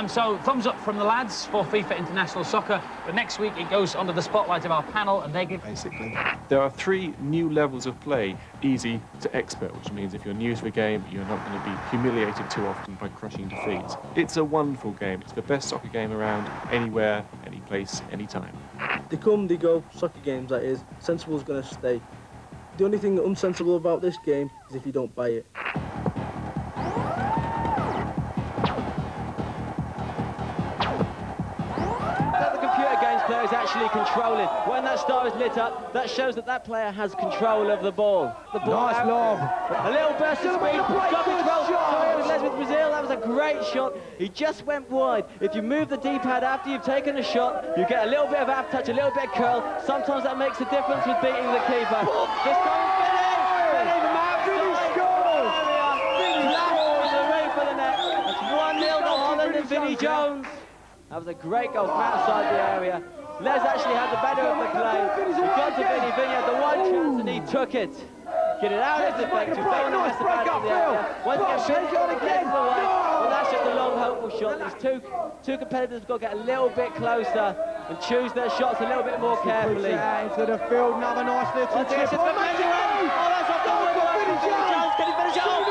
So, thumbs up from the lads for FIFA International Soccer. But next week, it goes under the spotlight of our panel, and they give... Basically, there are 3 new levels of play, easy to expert, which means if you're new to a game, you're not going to be humiliated too often by crushing defeats. It's a wonderful game. It's the best soccer game around, anywhere, any place, any time. They come, they go, soccer games, that is. Sensible's going to stay. The only thing unsensible about this game is if you don't buy it. That the computer games player is actually controlling. When that star is lit up, that shows that that player has control of the ball. The ball nice lob. A little burst of speed, got control. So with Les with Brazil, that was a great shot. He just went wide. If you move the D-pad after you've taken a shot, you get a little bit of after touch, a little bit of curl. Sometimes that makes a difference with beating the keeper. This time, Vinny scores! For the net. That's 1-0 to Holland and Vinnie Jones. That was a great goal from outside the area. Les actually had the better of the play. He got to Vinny. Vinny had the one chance and he took it. Get it out of the effective. Nice break up, Phil. Once again, Vinny gets it away. Well, that's just a long, hopeful shot. These two competitors have got to get a little bit closer and choose their shots a little bit more carefully. Into the field, another nice little tip. Oh, that's off the woodwork. Vinnie Jones, can he finish it off?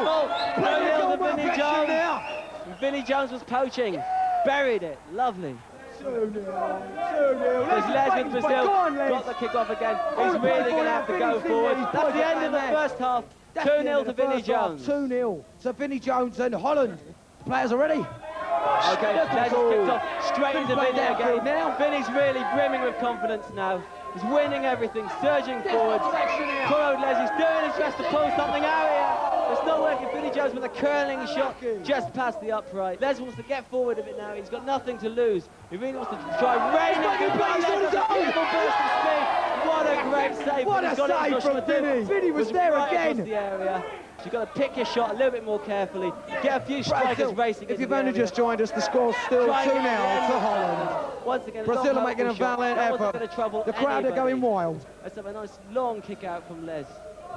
Beautiful. 2-0 to Vinnie Jones. Vinnie Jones was poaching. Buried it. Lovely. 2-0. There's Les with Brazil. Got the kick off again. He's really going to have to go forward. That's the end of the first half. 2-0 to Vinnie Jones. 2-0 to Vinnie Jones and Holland. Players are ready. OK, Les has kicked off straight into Vinnie again. Now Vinnie's really brimming with confidence now. He's winning everything, surging forwards. Poor old Les, he's doing his best to pull something out here. It's not working. Vinnie Jones with a curling shot just past the upright. Les wants to get forward of it now. He's got nothing to lose. He really wants to try raining. Beautiful burst of speed. What a great save. What a save from Vinny. Vinny was there right again. Across the area. So you've got to pick your shot a little bit more carefully. Get a few strikers racing. If you've only just joined us, the score's still 2-0 to Holland. Once again, Brazil are making a valiant effort. The crowd are going wild. Let's have a nice long kick out from Les.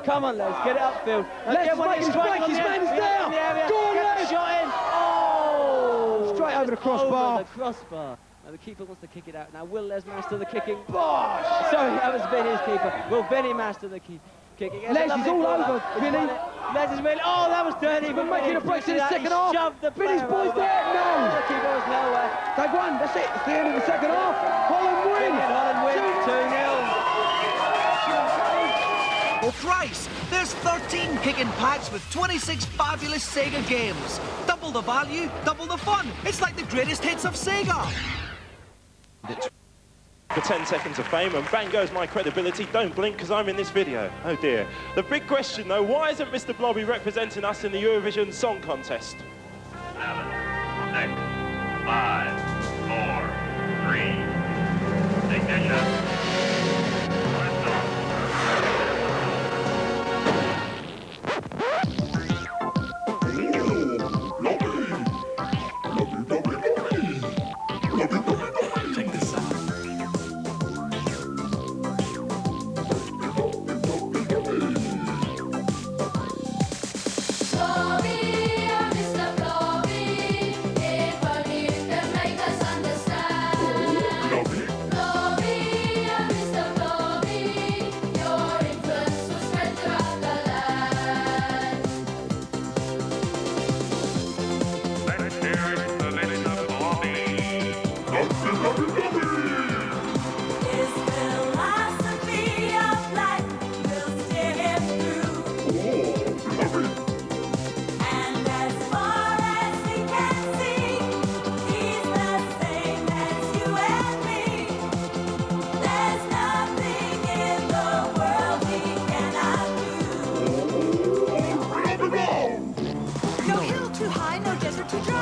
Come on, Les, get it upfield. Les is making his break, his man is there. Go on, Les. Shot in. Oh! Straight over the crossbar. Over the crossbar. Now the keeper wants to kick it out. Now will Les master the kicking? Bosh! Sorry, that was Vinny's keeper. Will Vinny master the kicking? Les is all over, Vinny. Les is really... Oh, that was dirty. But making a break in the second half. Vinny's boys there. No. The keeper was nowhere. They've won. That's it. It's the end of the second half. Holland wins. Holland wins 2-0. Oh Christ! There's 13 kicking packs with 26 fabulous Sega games. Double the value, double the fun. It's like the greatest hits of Sega. For 10 seconds of fame, and bang goes my credibility. Don't blink, because I'm in this video. Oh dear. The big question, though, why isn't Mr. Blobby representing us in the Eurovision Song Contest? 7, 6, 5, 4, 3, ignition. Check this out.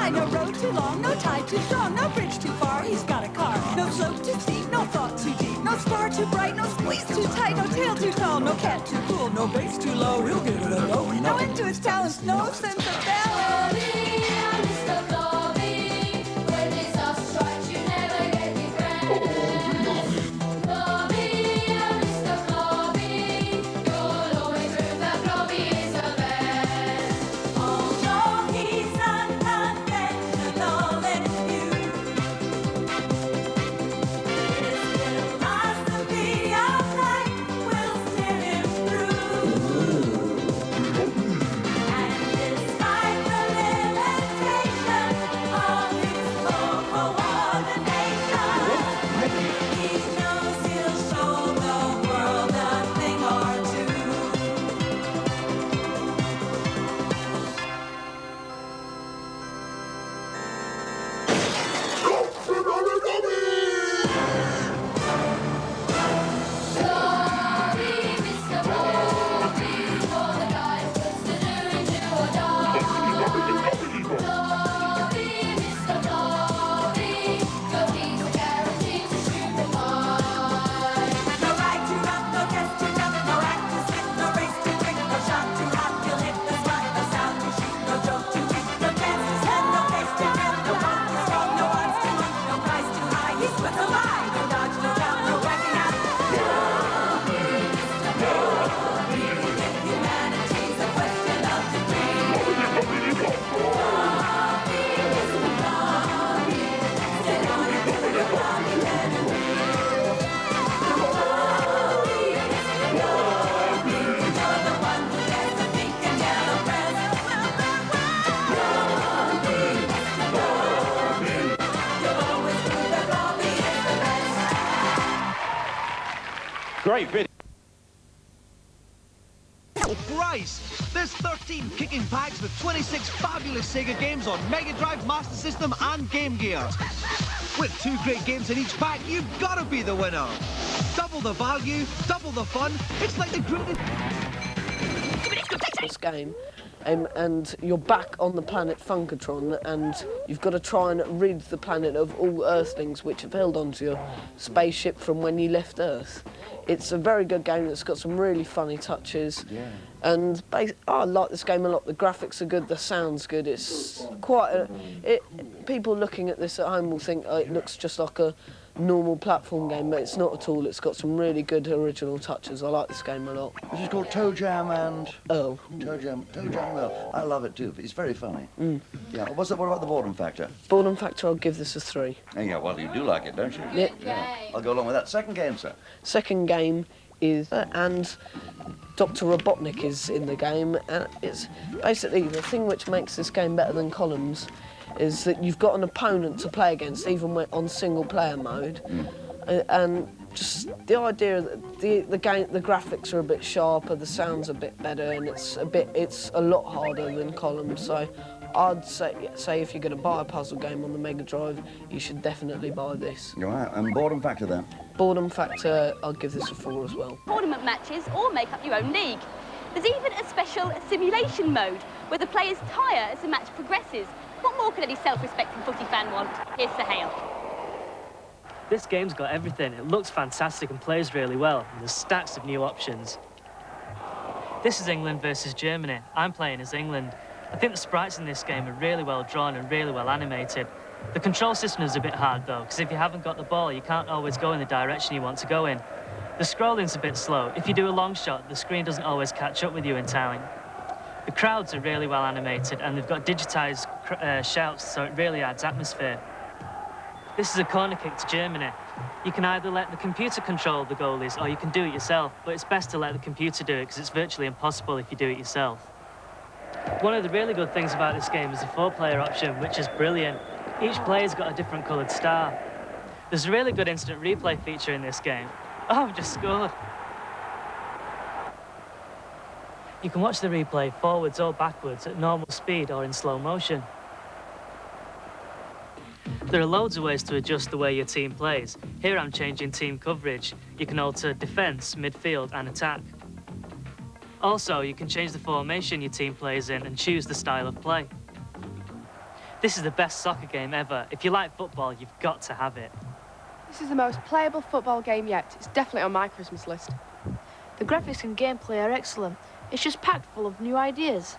No road too long, no tide too strong, no bridge too far, he's got a car. No slope too steep, no thought too deep, no spar too bright, no squeeze too tight, no tail too tall, no cat too cool, no bass too low, he'll give it a go. No end to his talents, no sense of balance. Great video. Oh Christ! There's 13 kicking packs with 26 fabulous Sega games on Mega Drive, Master System and Game Gear. With 2 great games in each pack, you've got to be the winner. Double the value, double the fun. It's like the greatest... This game, and you're back on the planet Funkatron, and you've got to try and rid the planet of all Earthlings which have held onto your spaceship from when you left Earth. It's a very good game that's got some really funny touches. Yeah. And I like this game a lot. The graphics are good, the sound's good. It's quite people looking at this at home will think it looks just like a normal platform game, but it's not at all. It's got some really good original touches. I like this game a lot. This is called Toe Jam and... Earl. Toe Jam and Earl. I love it too. It's very funny. Mm. Yeah. What about the boredom factor? Boredom factor, I'll give this a 3. Oh, yeah, well, you do like it, don't you? Yeah. I'll go along with that. Second game, sir. Second game is... and Dr. Robotnik is in the game, and it's basically the thing which makes this game better than Columns is that you've got an opponent to play against, even when on single-player mode, and just the idea that the graphics are a bit sharper, the sound's a bit better, and it's a lot harder than Columns. So I'd say if you're going to buy a puzzle game on the Mega Drive, you should definitely buy this. Right, and boredom factor then? Boredom factor, I'll give this a 4 as well. Tournament matches or make up your own league. There's even a special simulation mode where the players tire as the match progresses. What more could any self-respecting footy fan want? Here's Sahale. This game's got everything. It looks fantastic and plays really well, and there's stacks of new options. This is England versus Germany. I'm playing as England. I think the sprites in this game are really well drawn and really well animated. The control system is a bit hard though, because if you haven't got the ball, you can't always go in the direction you want to go in. The scrolling's a bit slow. If you do a long shot, the screen doesn't always catch up with you in time. The crowds are really well animated, and they've got digitised shouts, so it really adds atmosphere. This is a corner kick to Germany. You can either let the computer control the goalies, or you can do it yourself, but it's best to let the computer do it, because it's virtually impossible if you do it yourself. One of the really good things about this game is the 4-player option, which is brilliant. Each player's got a different coloured star. There's a really good instant replay feature in this game. Oh, I've just scored. You can watch the replay forwards or backwards at normal speed or in slow motion. There are loads of ways to adjust the way your team plays. Here I'm changing team coverage. You can alter defence, midfield and attack. Also, you can change the formation your team plays in and choose the style of play. This is the best soccer game ever. If you like football, you've got to have it. This is the most playable football game yet. It's definitely on my Christmas list. The graphics and gameplay are excellent. It's just packed full of new ideas.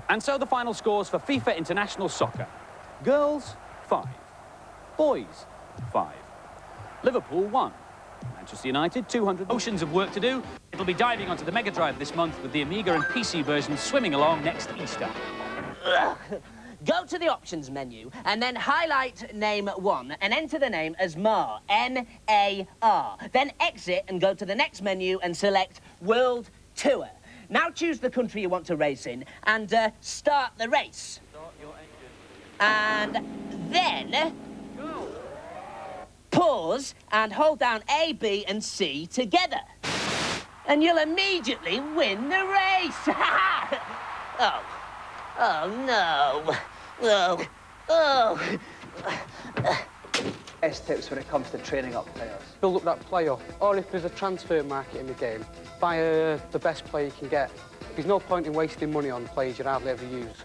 And so the final scores for FIFA International Soccer. Girls, 5. Boys, 5. Liverpool, 1. Manchester United, 200. Oceans of work to do. It'll be diving onto the Mega Drive this month with the Amiga and PC versions swimming along next Easter. Go to the options menu and then highlight name 1 and enter the name as Mar, N-A-R. Then exit and go to the next menu and select World Tour. Now choose the country you want to race in and start the race. Start your engine. And then pause and hold down A, B and C together. And you'll immediately win the race. Oh. Oh, no. Oh. Best tips when it comes to training up players. Build up that player, or if there's a transfer market in the game, buy the best player you can get. There's no point in wasting money on players you hardly ever use.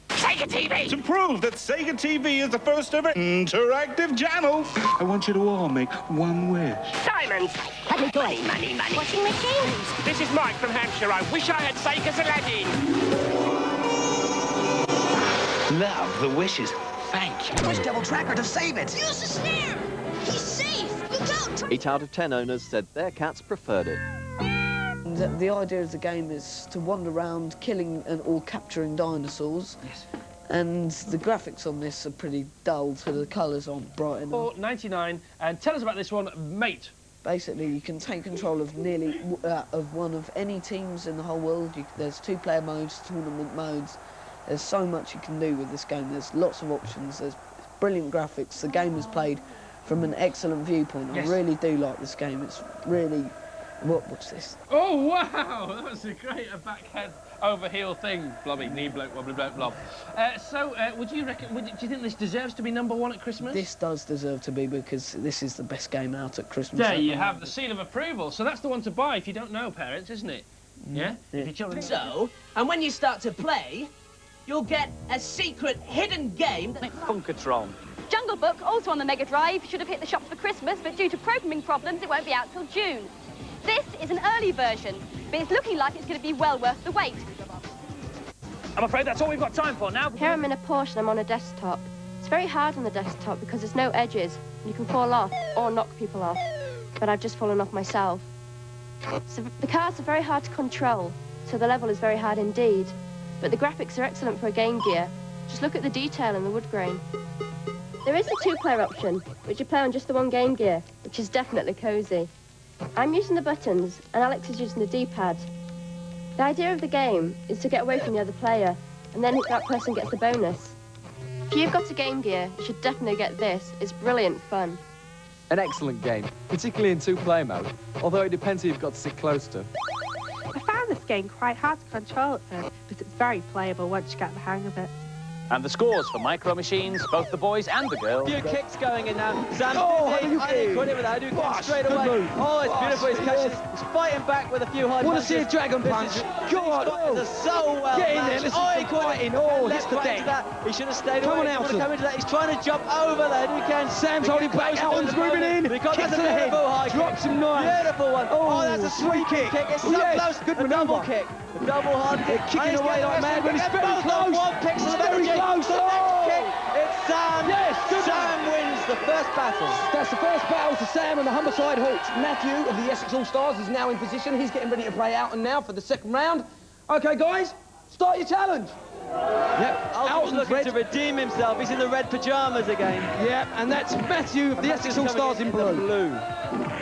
Sega TV! To prove that Sega TV is the first ever interactive channel, I want you to all make one wish. Simons, have you got any money? Washing machine? This is Mike from Hampshire. I wish I had Sega's Aladdin. Love the wishes. Thank you. Push Devil Tracker to save it. Use the snare. He's safe. Look out. 8 out of 10 owners said their cats preferred it. The idea of the game is to wander around killing or capturing dinosaurs. Yes. And the graphics on this are pretty dull, so the colours aren't bright enough. $4.99. And tell us about this one, mate. Basically, you can take control of nearly of one of any teams in the whole world. There's 2-player modes, tournament modes. There's so much you can do with this game. There's lots of options. There's brilliant graphics. The game is played from an excellent viewpoint. Yes. I really do like this game. It's really What's this? Oh, wow! That was a great backhand over heel thing. Blobby, knee bloke, wobbly bloke, blob. Would you reckon, do you think this deserves to be #1 at Christmas? This does deserve to be, because this is the best game out at Christmas. There you have the seal of approval. So that's the one to buy if you don't know, parents, isn't it? Yeah? If your children... So, and when you start to play, you'll get a secret hidden game. Funkatron. Jungle Book, also on the Mega Drive, should have hit the shops for Christmas, but due to programming problems, it won't be out till June. This is an early version, but it's looking like it's going to be well worth the wait. I'm afraid that's all we've got time for now. Here I'm in a Porsche and I'm on a desktop. It's very hard on the desktop because there's no edges. You can fall off or knock people off. But I've just fallen off myself. So the cars are very hard to control, so the level is very hard indeed. But the graphics are excellent for a Game Gear. Just look at the detail in the wood grain. There is a 2-player option, which you play on just the one Game Gear, which is definitely cosy. I'm using the buttons, and Alex is using the D-pad. The idea of the game is to get away from the other player, and then that person gets the bonus. If you've got a Game Gear, you should definitely get this. It's brilliant fun. An excellent game, particularly in 2-player mode, although it depends who you've got to sit close to. I found this game quite hard to control at first, but it's very playable once you get the hang of it. And the scores for Micro Machines, both the boys and the girls. A few kicks going in now. Sam, how do you cut in with that. How do you get straight away? Move. Oh, it's beautiful. He's catching. He's fighting back with a few high punches. Want to see a dragon punch? Go on. These are so well Get in there. matched. Listen Oh, he to caught fighting. it. Oh, Left hits the right deck. into that. He should have stayed Come away. on, He Alton. come into that. He's trying to jump over there. Who can? Sam's holding back. Alton's moving in. Because Kicks that's to a the head. beautiful high Drops kick. him nice. Beautiful one. Oh, that's a sweet kick. kick. It's so Yes, close. good The double maneuver. kick. The double hard kick. They're kicking away like mad, but it's very both close. on one picks It's of very energy. close. The next kick. It's Sam. Yes, good Sam wins the first battle. That's the first battle for Sam and the Humberside Hawks. Matthew of the Essex All-Stars is now in position. He's getting ready to play Alton now for the second round. OK, guys, start your challenge. Yep, Alton's looking to redeem himself. He's in the red pyjamas again. Yep, and that's Matthew of the Essex All-Stars in blue.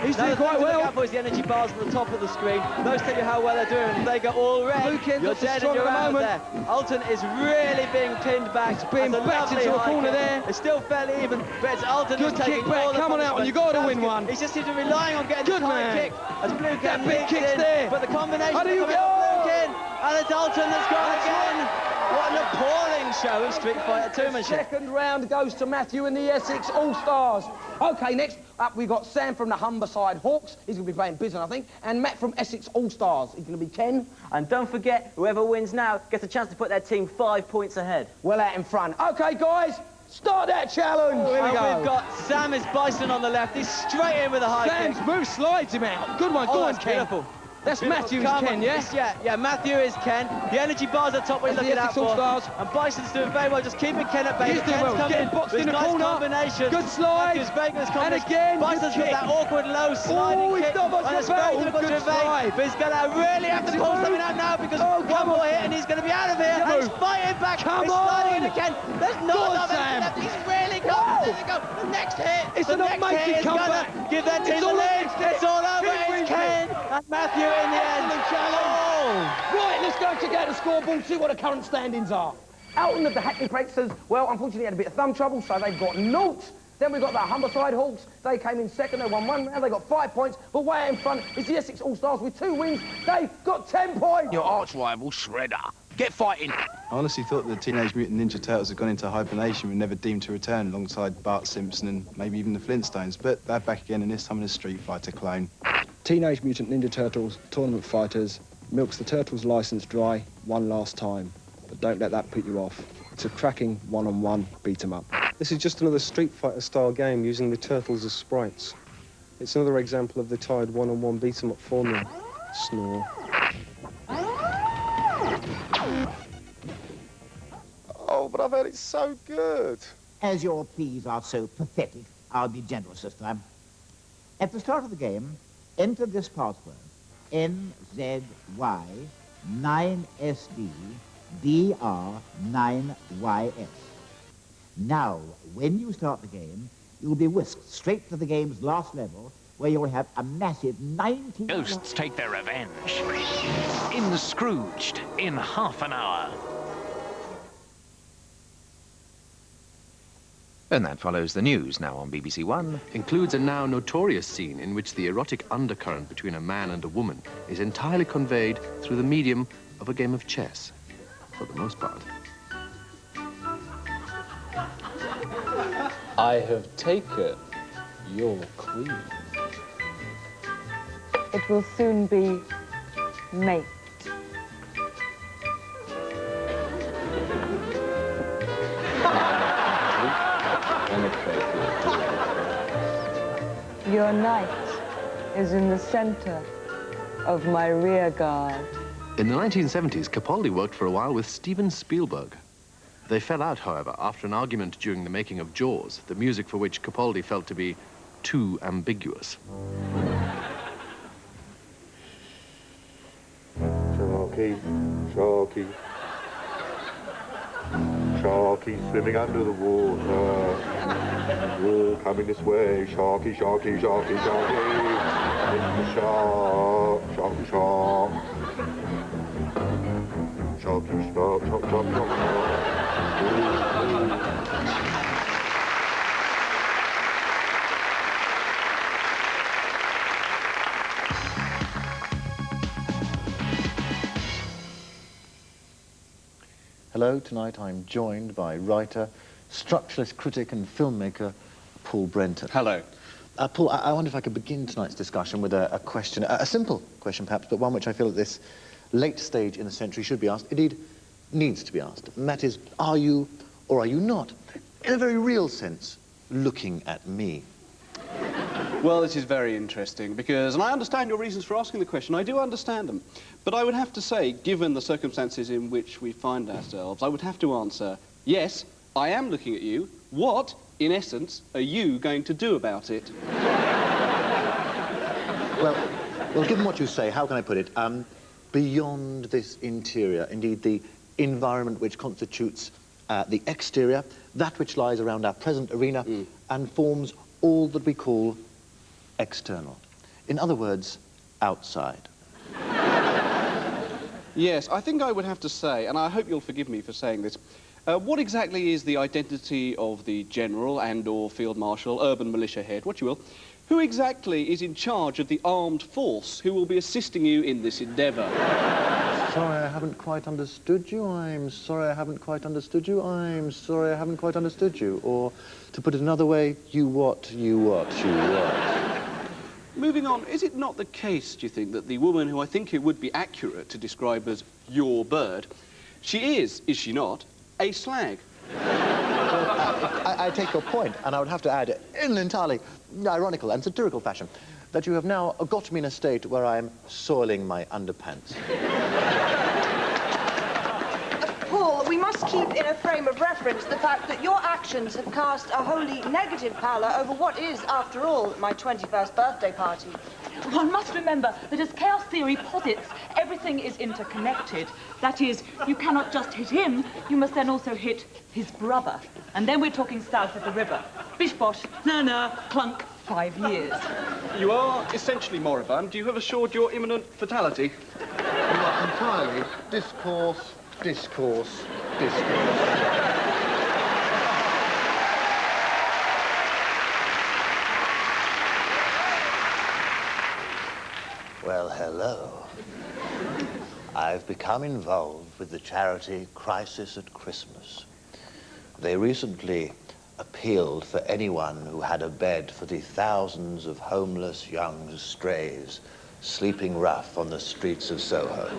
He's Now, doing quite well. The the energy bars at the top of the screen. Those tell you how well they're doing. If they go all red, you're dead and you're out of there. Alton is really being pinned back. It's being backed into a corner there. It's still fairly even, but it's Alton who's taking kick back. all the Come on, Alton, you got to win one. He's just seems to be relying on getting Good the high man. kick. As Blue That can big kick's in, there. but the combination How do you of go? Blue in, and it's Alton that's gone again. What an appalling show of Street Fighter 2-manship. Second round goes to Matthew and the Essex All-Stars. OK, next up we've got Sam from the Humberside Hawks. He's going to be playing Bison, I think. And Matt from Essex All-Stars. He's going to be Ken. And don't forget, whoever wins now gets a chance to put their team 5 points ahead. Well out in front. OK, guys, start that challenge. Here we go. We've got Sam is Bison on the left. He's straight in with a high kick. Sam's move slides him out. Good one. Go on, that's Ken. beautiful. That's Beautiful. Matthew is Come Ken, on. yeah? Yeah, Matthew is Ken. The energy bars are top what he's That's the looking out Essex for. All-Stars. And Bison's doing very well, just keeping Ken at bay. He's doing Ken's well. coming Getting in boxed with in the nice corner. combinations. Good slide. Matthew's very good And combination. again, good Bison's got kick. that awkward low sliding he's kick. not much And of it's a very battle. difficult to Good evade. slide. But he's going to really have to pull something out now because one more hit and he's going to be out of here. And he's fighting back. Come he's on. sliding in again. There's Go not on, enough Sam. left. He's really got. There we go. The next hit. It's the an next amazing hit is going comeback. to give that team It's the all lead. over. It's all over. Keep It's Ken and Matthew in the end. Right, let's go check out the scoreboard, see what the current standings are. Alton of the Hackney Pranksters, well, unfortunately had a bit of thumb trouble, so they've got 0. Then we've got the Humberside Hawks. They came in second, they won 1 round, they got 5 points. But way out in front is the Essex All-Stars with 2 wins. They got 10 points. Your arch rival, Shredder. Get fighting. I honestly thought the Teenage Mutant Ninja Turtles had gone into hibernation and never deemed to return alongside Bart Simpson and maybe even the Flintstones, but they're back again, and this time in a Street Fighter clone. Teenage Mutant Ninja Turtles Tournament Fighters milks the Turtles' license dry one last time, but don't let that put you off. It's a cracking one-on-one beat-em-up. This is just another Street Fighter-style game using the Turtles as sprites. It's another example of the tired one-on-one beat-em-up formula. Snore. Oh, but I've heard it's so good. As your pleas are so pathetic, I'll be generous this time. At the start of the game, enter this password, NZY9SDDR9YS. Now, when you start the game, you'll be whisked straight to the game's last level, where you'll have a massive 90... Ghosts take their revenge. In Scrooged in half an hour. And that follows the news, now on BBC One. Includes a now notorious scene in which the erotic undercurrent between a man and a woman is entirely conveyed through the medium of a game of chess, for the most part. I have taken your queen. It will soon be mate. Your knight is in the center of my rear guard. In the 1970s, Capaldi worked for a while with Steven Spielberg. They fell out, however, after an argument during the making of Jaws, the music for which Capaldi felt to be too ambiguous. Sharky, Sharky, Sharky swimming under the water. Oh, coming this way, Sharky, Sharky, Sharky, Sharky. It's the shark, Sharky, shark. Sharky, shark, shark, shark, shark, shark. Hello, tonight I'm joined by writer, structuralist critic and filmmaker Paul Brenton. Hello. Paul, I wonder if I could begin tonight's discussion with a question, a simple question perhaps, but one which I feel at this late stage in the century should be asked, indeed needs to be asked. And that is, are you or are you not, in a very real sense, looking at me? Well, this is very interesting because, and I understand your reasons for asking the question, I do understand them, but I would have to say, given the circumstances in which we find ourselves, I would have to answer, yes, I am looking at you. What, in essence, are you going to do about it? Well, given what you say, how can I put it? Beyond this interior, indeed the environment which constitutes the exterior, that which lies around our present arena and forms all that we call external. In other words, outside. Yes, I think I would have to say, and I hope you'll forgive me for saying this, what exactly is the identity of the general and/or field marshal, urban militia head, what you will? Who exactly is in charge of the armed force who will be assisting you in this endeavour? Sorry, I haven't quite understood you. I'm sorry I haven't quite understood you. I'm sorry I haven't quite understood you. Or, to put it another way, you what, you what, you what. Moving on, is it not the case, do you think, that the woman who I think it would be accurate to describe as your bird, she is she not, a slag? I take your point, and I would have to add, in an entirely ironical and satirical fashion, that you have now got me in a state where I am soiling my underpants. Paul, we must keep in a frame of reference the fact that your actions have cast a wholly negative pallor over what is, after all, my 21st birthday party. One must remember that as chaos theory posits, everything is interconnected. That is, you cannot just hit him, you must then also hit his brother. And then we're talking south of the river. Bish bosh, na-na, clunk, 5 years. You are essentially moribund. You have assured your imminent fatality. Not entirely. Discourse, discourse, discourse. Well, hello. I've become involved with the charity Crisis at Christmas. They recently appealed for anyone who had a bed for the thousands of homeless young strays sleeping rough on the streets of Soho.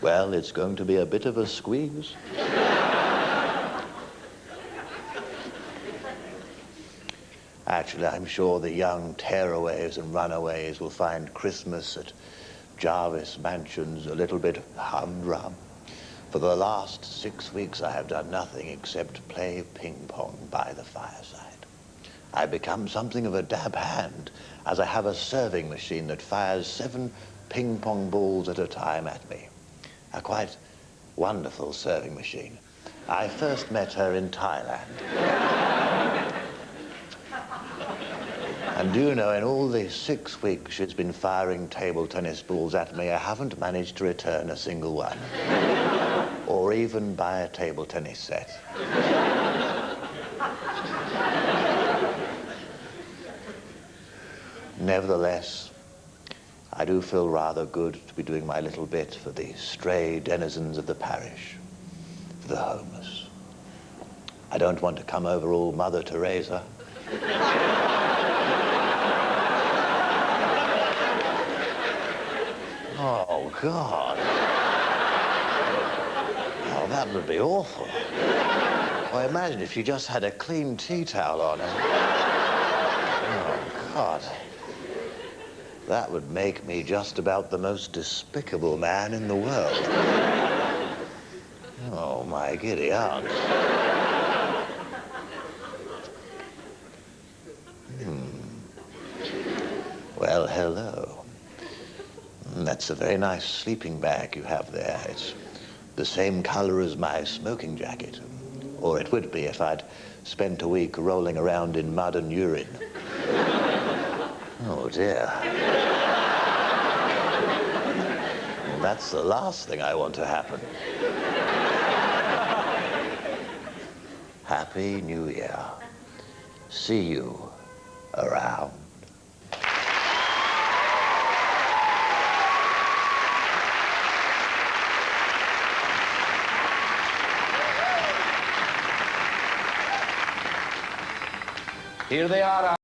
Well, it's going to be a bit of a squeeze. Actually, I'm sure the young tearaways and runaways will find Christmas at Jarvis Mansions a little bit humdrum. For the last 6 weeks, I have done nothing except play ping-pong by the fireside. I've become something of a dab hand, as I have a serving machine that fires 7 ping-pong balls at a time at me. A quite wonderful serving machine. I first met her in Thailand. And do you know, in all these 6 weeks she's been firing table tennis balls at me, I haven't managed to return a single one. Or even buy a table tennis set. Nevertheless, I do feel rather good to be doing my little bit for the stray denizens of the parish, for the homeless. I don't want to come over all Mother Teresa. Oh, God. Oh, that would be awful. Well, imagine if you just had a clean tea towel on her. Oh, God. That would make me just about the most despicable man in the world. Oh, my giddy aunt. Well, hello. That's a very nice sleeping bag you have there. It's the same color as my smoking jacket. Or it would be if I'd spent a week rolling around in mud and urine. Oh, dear. That's the last thing I want to happen. Happy New Year. See you around. Here they are.